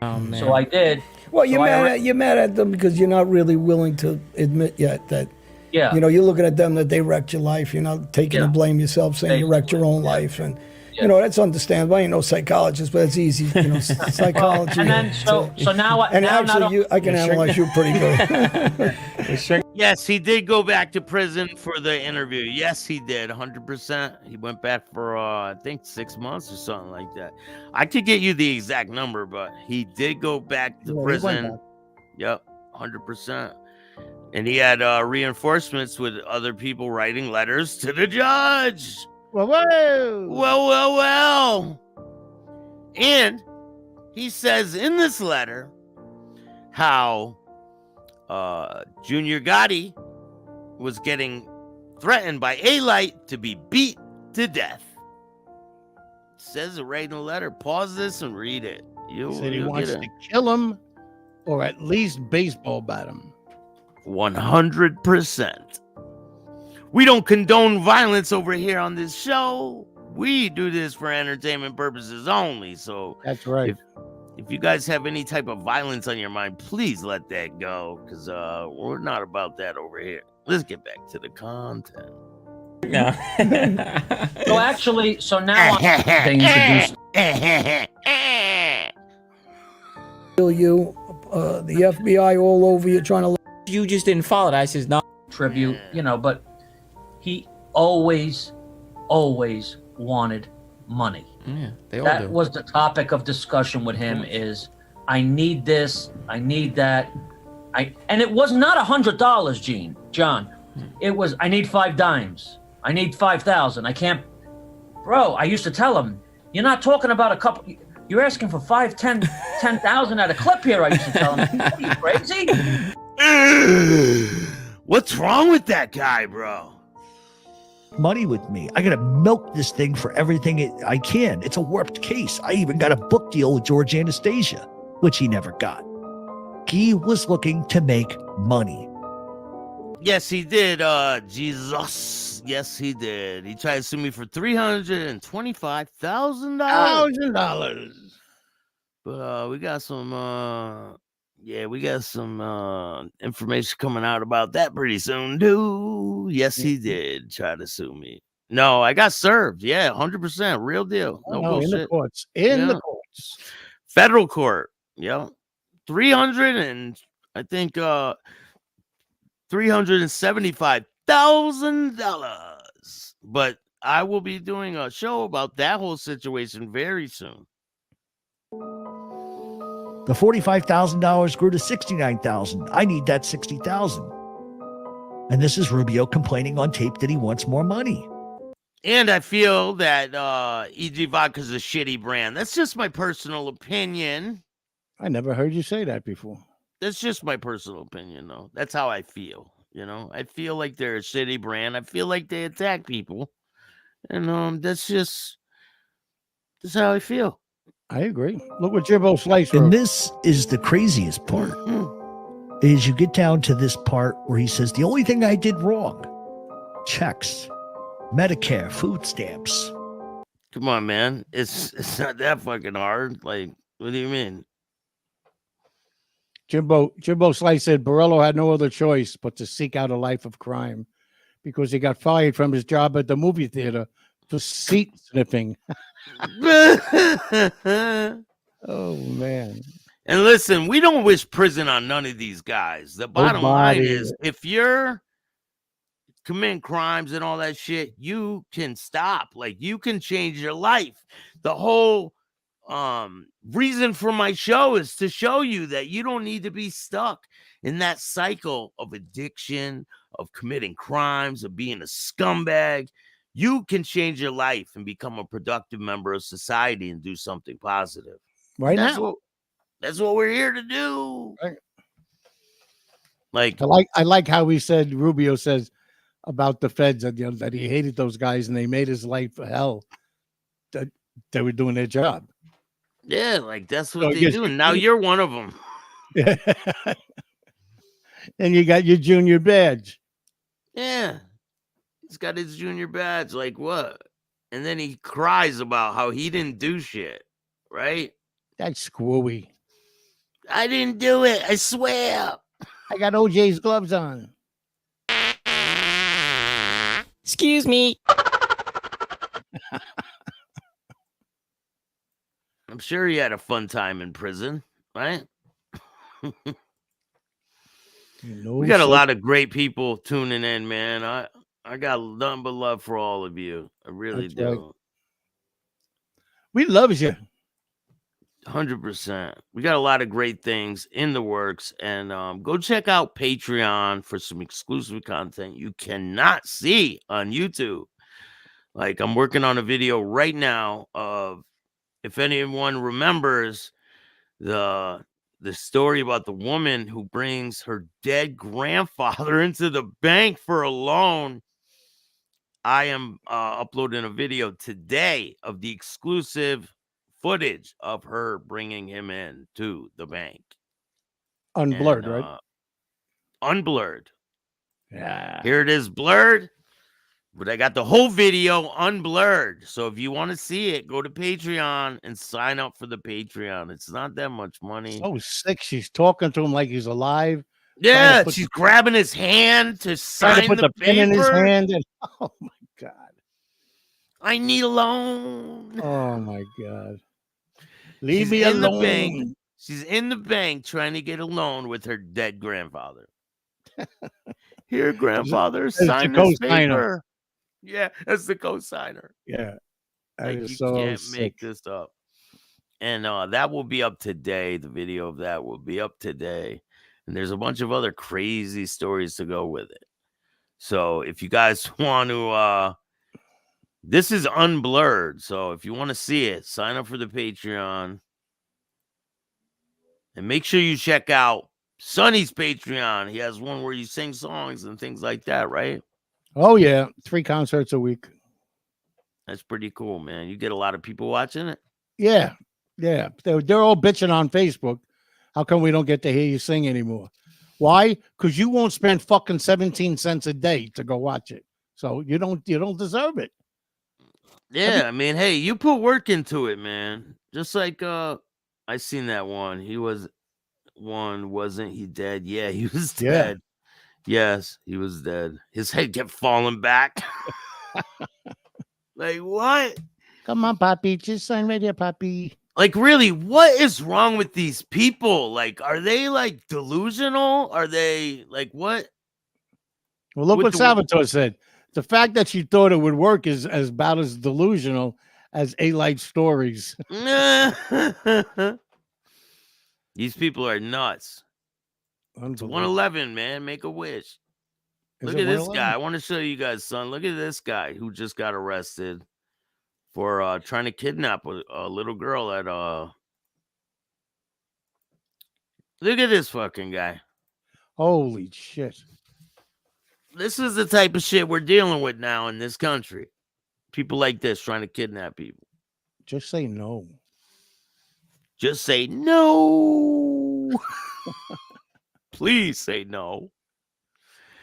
Oh, man. So I did. Well, you're mad at them because you're not really willing to admit yet that. Yeah. You're looking at them that they wrecked your life. You're not taking the blame yourself, saying you wrecked your own life, and that's understandable. I ain't no psychologist, but it's easy. Psychology. And then so now I can analyze you pretty good. Yes, he did go back to prison for the interview. Yes, he did, 100%. He went back for I think 6 months or something like that. I could get you the exact number, but he did go back to prison. Yep, 100%. And he had reinforcements with other people writing letters to the judge. Well. And he says in this letter how Junior Gotti was getting threatened by A-Light to be beat to death. Says it right in the letter. Pause this and read it. He said he wants to kill him or at least baseball bat him. 100%. We don't condone violence over here on this show. We do this for entertainment purposes only. So that's right. If you guys have any type of violence on your mind, please let that go, because we're not about that over here. Let's get back to the content. No. So now they introduced you, the FBI all over you trying to. You just didn't follow that. I says no tribute, but he always wanted money. Yeah, they all that do. was the topic of discussion with him. Is I need this, I need that, and it was not $100, John. It was I need 5 dimes, I need 5,000. I can't, bro. I used to tell him, you're not talking about a couple. You're asking for 5, 10, 10,000 at a clip here. I used to tell him, are you crazy? What's wrong with that guy, bro? Money with me. I gotta milk this thing for everything I can. It's a warped case. I even got a book deal with George Anastasia, which he never got. He was looking to make money. Yes, he did. Jesus. Yes, he did. He tried to sue me for $325,000. But we got some information coming out about that pretty soon, too. Yes, he did try to sue me. No, I got served. Yeah, 100%. Real deal. No in bullshit. the courts. In the courts. Federal court. Yeah. 300 and I think $375,000. But I will be doing a show about that whole situation very soon. The $45,000 grew to $69,000. I need that $60,000. And this is Rubio complaining on tape that he wants more money. And I feel that EG Vodka is a shitty brand. That's just my personal opinion. I never heard you say that before. That's just my personal opinion, though. That's how I feel. You know, I feel like they're a shitty brand. I feel like they attack people. And that's how I feel. I agree. Look what Jimbo Slice wrote. And this is the craziest part. Is you get down to this part where he says, the only thing I did wrong, checks, Medicare, food stamps. Come on, man. It's not that fucking hard. Like, what do you mean? Jimbo Slice said Borello had no other choice but to seek out a life of crime because he got fired from his job at the movie theater for seat sniffing. Oh, man. And listen, we don't wish prison on none of these guys. The bottom line is, if you're committing crimes and all that shit, you can stop. Like, you can change your life. The whole reason for my show is to show you that you don't need to be stuck in that cycle of addiction, of committing crimes, of being a scumbag. You can change your life and become a productive member of society and do something positive. Right now. That's what we're here to do. Right. Like, I like how he said, Rubio says about the feds that, that he hated those guys and they made his life hell. That they were doing their job. Yeah, like that's what they do. And now you're one of them. Yeah. And you got your junior badge. Yeah. He's got his junior badge. Like what? And then he cries about how he didn't do shit. Right? That's screwy. I didn't do it. I swear. I got OJ's gloves on. Excuse me. I'm sure he had a fun time in prison, right? We got a lot of great people tuning in, man. I got nothing but love for all of you. I really do. Right. We love you. 100%. We got a lot of great things in the works, and go check out Patreon for some exclusive content you cannot see on YouTube. Like, I'm working on a video right now of, if anyone remembers the story about the woman who brings her dead grandfather into the bank for a loan. I am uploading a video today of the exclusive footage of her bringing him in to the bank. Unblurred, right? Unblurred. Yeah. Here it is, blurred. But I got the whole video unblurred. So if you want to see it, go to Patreon and sign up for the Patreon. It's not that much money. So sick. She's talking to him like he's alive. Yeah, she's grabbing his hand to sign to put the paper. pen in his hand. And, oh, my God. I need a loan. Oh, my God. Leave me alone. The bank. She's in the bank trying to get a loan with her dead grandfather. Here, grandfather, sign this paper. Yeah, that's the co-signer. Yeah. Like, you can't make this up. And that will be up today. The video of that will be up today. And there's a bunch of other crazy stories to go with it. So if you guys want to, this is unblurred. So if you want to see it, sign up for the Patreon. And make sure you check out Sonny's Patreon. He has one where you sing songs and things like that, right? Oh, yeah. 3 concerts a week. That's pretty cool, man. You get a lot of people watching it? Yeah. Yeah. They're all bitching on Facebook. How come we don't get to hear you sing anymore? Why? Because you won't spend fucking 17 cents a day to go watch it. So you don't deserve it. Yeah, I mean, hey, you put work into it, man. Just like I seen that one. Wasn't he dead? Yeah, he was dead. Yes, he was dead. His head kept falling back. Like, what? Come on, Poppy. Just sign right here, Poppy. Like, really, what is wrong with these people? Like, are they like delusional? Are they like what? Well, look With what the- Salvatore said. The fact that she thought it would work is as about as delusional as A-Light stories. These people are nuts. It's 111, man. Make a wish. Look at this guy. I want to show you guys, son. Look at this guy who just got arrested for trying to kidnap a little girl at Look at this fucking guy. Holy shit. This is the type of shit we're dealing with now in this country. People like this trying to kidnap people. Just say no. Just say no. Please say no.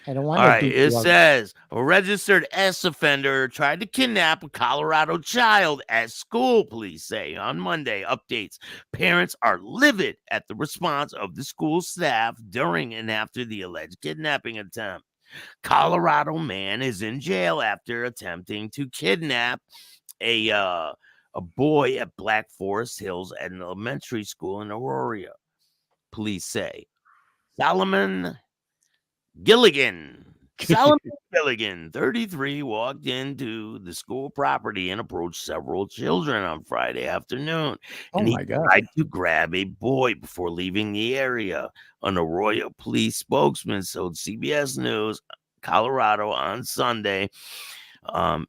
I don't want All to. right, it says a registered S offender tried to kidnap a Colorado child at school, police say on Monday. Updates. Parents are livid at the response of the school staff during and after the alleged kidnapping attempt. Colorado man is in jail after attempting to kidnap a boy at Black Forest Hills at an elementary school in Aurora, police say. Solomon Gilligan, 33, walked into the school property and approached several children on Friday afternoon. And he tried to grab a boy before leaving the area. An Arroyo police spokesman told CBS News Colorado on Sunday.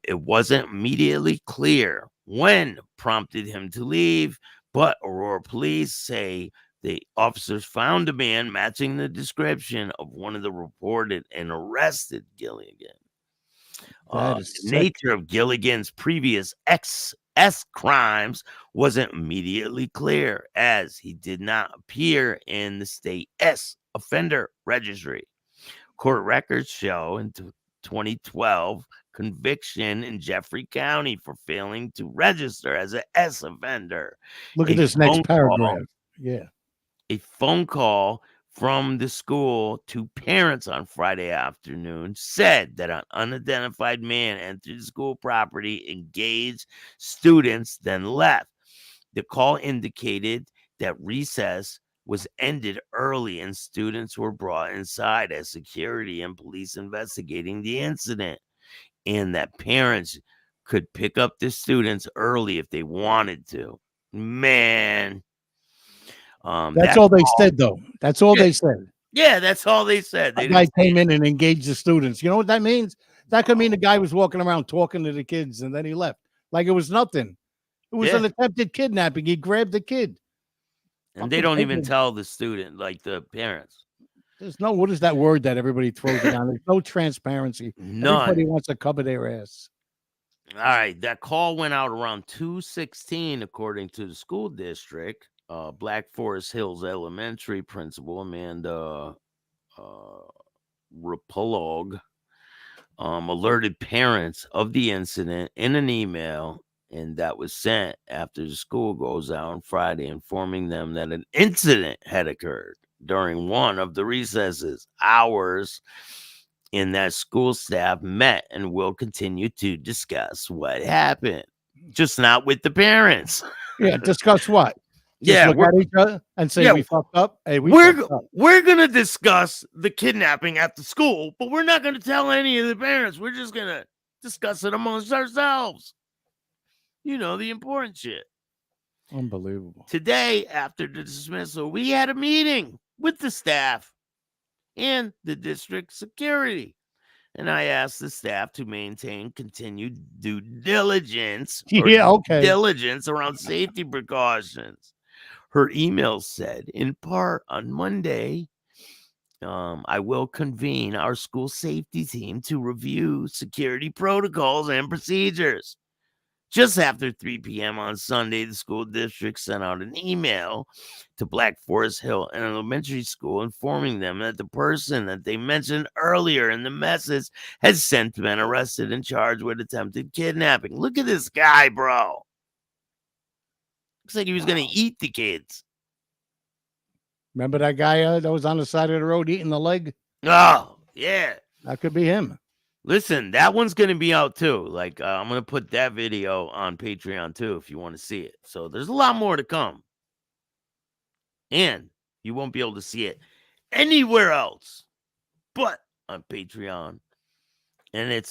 It wasn't immediately clear when prompted him to leave, but Aurora police say the officers found a man matching the description of one of the reported and arrested Gilligan. The nature of Gilligan's previous S crimes wasn't immediately clear, as he did not appear in the state S offender registry. Court records show in 2012 conviction in Jeffy County for failing to register as an S offender. Look at this next paragraph. Yeah. A phone call from the school to parents on Friday afternoon said that an unidentified man entered the school property, engaged students, then left. The call indicated that recess was ended early and students were brought inside as security and police investigating the incident, and that parents could pick up the students early if they wanted to. Man. That's all they said, though. That's all they said. Yeah, that's all they said. The guy came in and engaged the students. You know what that means? That could mean the guy was walking around talking to the kids and then he left. Like it was nothing. It was an attempted kidnapping. He grabbed the kid. And they don't even tell the student, like the parents. There's no, what is that word that everybody throws around? There's no transparency. None. Everybody wants to cover their ass. All right. That call went out around 2:16, according to the school district. Black Forest Hills Elementary principal Amanda Rapolog alerted parents of the incident in an email, and that was sent after the school goes out on Friday, informing them that an incident had occurred during one of the recesses hours, and that school staff met and will continue to discuss what happened, just not with the parents. Yeah, discuss what? Just look at each other and say we fucked up. Hey, we're gonna discuss the kidnapping at the school, but we're not gonna tell any of the parents. We're just gonna discuss it amongst ourselves. You know, the important shit. Unbelievable. Today, after the dismissal, we had a meeting with the staff and the district security. And I asked the staff to maintain continued due diligence. Diligence around safety precautions. Her email said, in part, on Monday, I will convene our school safety team to review security protocols and procedures. Just after 3 p.m. on Sunday, the school district sent out an email to Black Forest Hill and Elementary School informing them that the person that they mentioned earlier in the message had since been arrested and charged with attempted kidnapping. Look at this guy, bro. Looks like he was going to eat the kids. Remember that guy that was on the side of the road eating the leg? Oh, yeah. That could be him. Listen, that one's going to be out too. Like, I'm going to put that video on Patreon too if you want to see it. So there's a lot more to come. And you won't be able to see it anywhere else but on Patreon. And it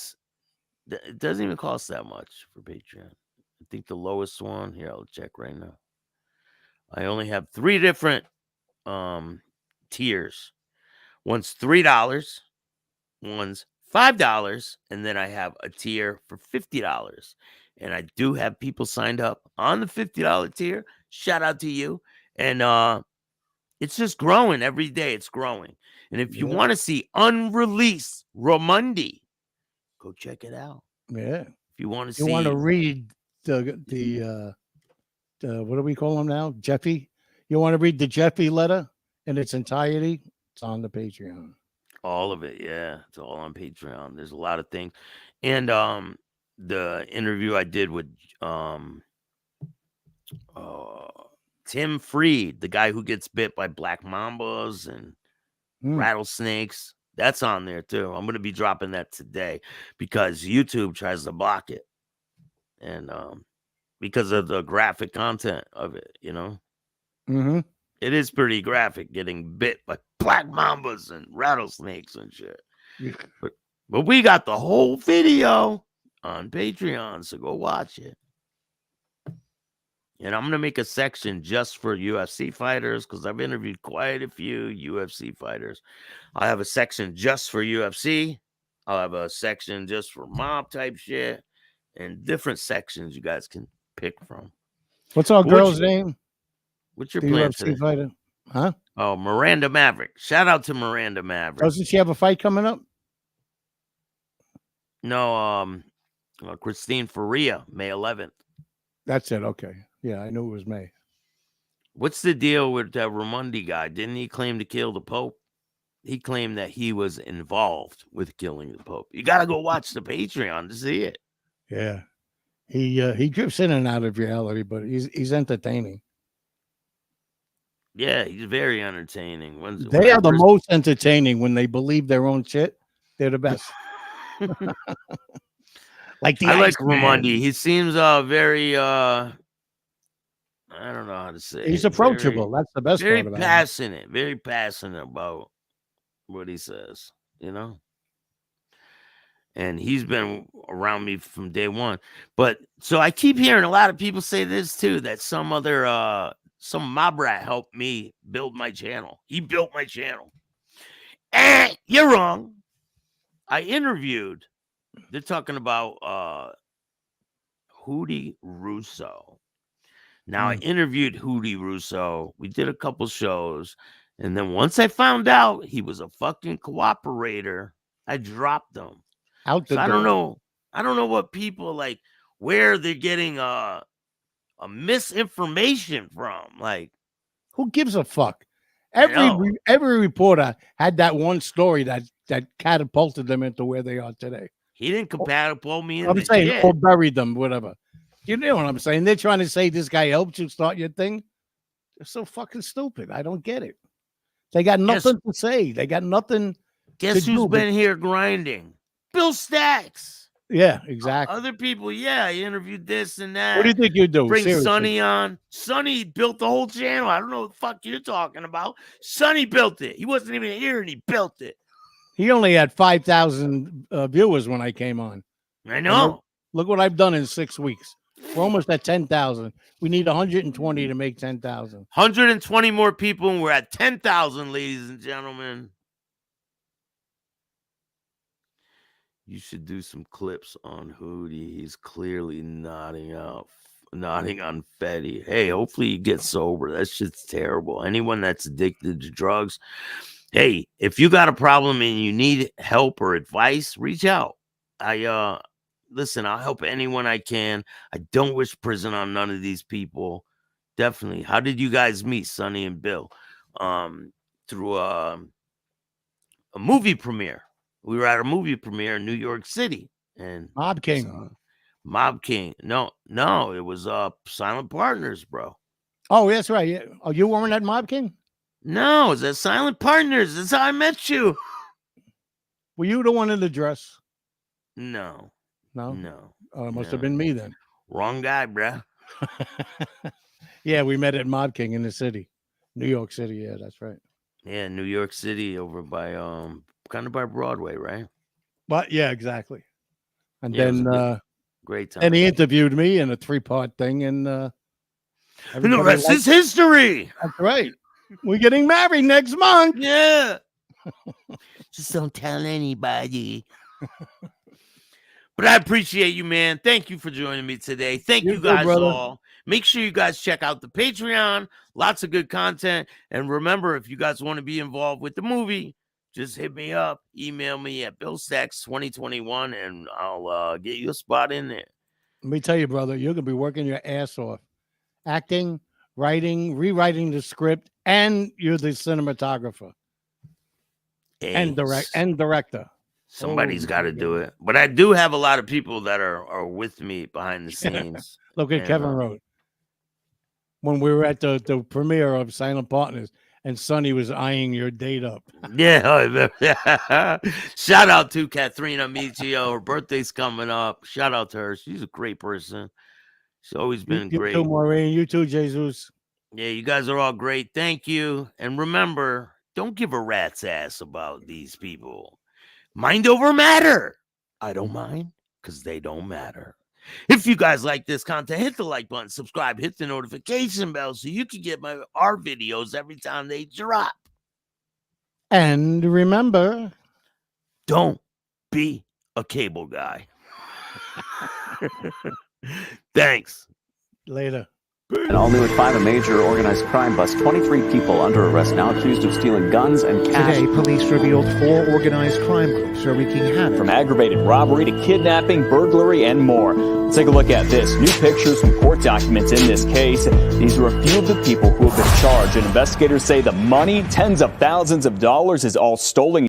doesn't even cost that much for Patreon. I think the lowest one, here, I'll check right now. I only have 3 different tiers. One's $3, one's $5, and then I have a tier for $50. And I do have people signed up on the $50 tier. Shout out to you. And it's just growing every day. It's growing. And if you want to see unreleased Ramundi, go check it out. Yeah. If you want to see, you want to read the what do we call him now? Jeffy. You want to read the Jeffy letter in its entirety? It's on the Patreon. all of it, yeah. It's all on Patreon. There's a lot of things. And the interview I did with Tim Freed, the guy who gets bit by black mambas and rattlesnakes, that's on there too. I'm going to be dropping that today because YouTube tries to block it. And because of the graphic content of it, you know. Mm-hmm. It is pretty graphic, getting bit by black mambas and rattlesnakes and shit. But we got the whole video on Patreon, so go watch it. And I'm going to make a section just for UFC fighters because I've interviewed quite a few UFC fighters. I have a section just for UFC. I'll have a section just for mob type shit and different sections you guys can pick from. What's our girl's name? What's your the plan UFC today? fighter? Huh? Oh, Miranda Maverick. Shout out to Miranda Maverick. Doesn't she have a fight coming up? No, Christine Faria, May 11th. That's it. Okay. Yeah, I knew it was May. What's the deal with that Ramundi guy? Didn't he claim to kill the Pope? He claimed that he was involved with killing the Pope. You got to go watch the Patreon to see it. Yeah. He drifts in and out of reality, but he's entertaining. Yeah, he's very entertaining. They are the most entertaining when they believe their own shit. They're the best. Like I like Ramundi. He seems very I don't know how to say. He's approachable. That's the best very part about passionate, very passionate about what he says, you know. And he's been around me from day one. But so I keep hearing a lot of people say this too, that some mob rat helped me build my channel. He built my channel. And you're wrong. I interviewed, they're talking about Hootie Russo. Now, I interviewed Hootie Russo. We did a couple shows. And then once I found out he was a fucking cooperator, I dropped him. Out the door. I don't know. I don't know what people like, where they're getting a misinformation from. Like, who gives a fuck? Every reporter had that one story that catapulted them into where they are today. He didn't catapult me. I'm saying, or buried them, whatever. You know what I'm saying? They're trying to say this guy helped you start your thing. They're so fucking stupid. I don't get it. They got nothing to say. They got nothing. Guess who's been here grinding? Bill Staxx. Yeah, exactly. Other people, yeah, he interviewed this and that. What do you think you do? Bring Seriously. Sonny on. Sonny built the whole channel. I don't know what the fuck you're talking about. Sonny built it. He wasn't even here and he built it. He only had 5,000 viewers when I came on. I know. Look what I've done in 6 weeks. We're almost at 10,000. We need 120 to make 10,000. 120 more people, and we're at 10,000, ladies and gentlemen. You should do some clips on Hootie. He's clearly nodding on Fetty. Hey, hopefully you get sober. That shit's terrible. Anyone that's addicted to drugs, hey, if you got a problem and you need help or advice, reach out. Listen, I'll help anyone I can. I don't wish prison on none of these people. Definitely. How did you guys meet, Sonny and Bill? Through a movie premiere. We were at a movie premiere in New York City. And Mob King. Mob King. No, it was Silent Partners, bro. Oh, that's right. Yeah. Oh, you weren't at Mob King? No, it's at Silent Partners. That's how I met you. Were you the one in the dress? No. No? No. Oh, it must No. have been me then. Wrong guy, bruh. Yeah, we met at Mob King in the city. New York City, yeah, that's right. Yeah, New York City over by kind of by Broadway, right? But yeah, exactly. And Yeah, it was a then good- great time. and he interviewed me in a 3-part thing, and And the everybody rest liked- is history. That's right. We're getting married next month. Yeah. Just don't tell anybody. But I appreciate you, man. Thank you for joining me today. Thank You you too, guys brother. all. Make sure you guys check out the Patreon. Lots of good content. And remember, if you guys want to be involved with the movie, just hit me up. Email me at BillStaxx2021 and I'll get you a spot in there. Let me tell you, brother, you're gonna be working your ass off, acting, writing, rewriting the script, and you're the cinematographer and director. Somebody's Oh, got to my do it. But I do have a lot of people that are with me behind the scenes. Look at And, Kevin wrote when we were at the premiere of Silent Partners, and Sonny was eyeing your date up. Yeah, I remember. Shout out to Katharina Michio. Her birthday's coming up. Shout out to her. She's a great person. She's always been You great. too, Maureen. You too, Jesus. Yeah, you guys are all great. Thank you. And remember, don't give a rat's ass about these people. Mind over matter. I don't mind because they don't matter. If you guys like this content, hit the like button, subscribe, hit the notification bell so you can get our videos every time they drop. And remember, Don't be a cable guy. Thanks. later. And all new at 5, a major organized crime bust. 23 people under arrest now accused of stealing guns and cash. Today, police revealed 4 organized crime groups are wreaking havoc. From aggravated robbery to kidnapping, burglary, and more. Let's take a look at this. New pictures from court documents in this case. These are a few of the people who have been charged, and investigators say the money, tens of thousands of dollars, is all stolen.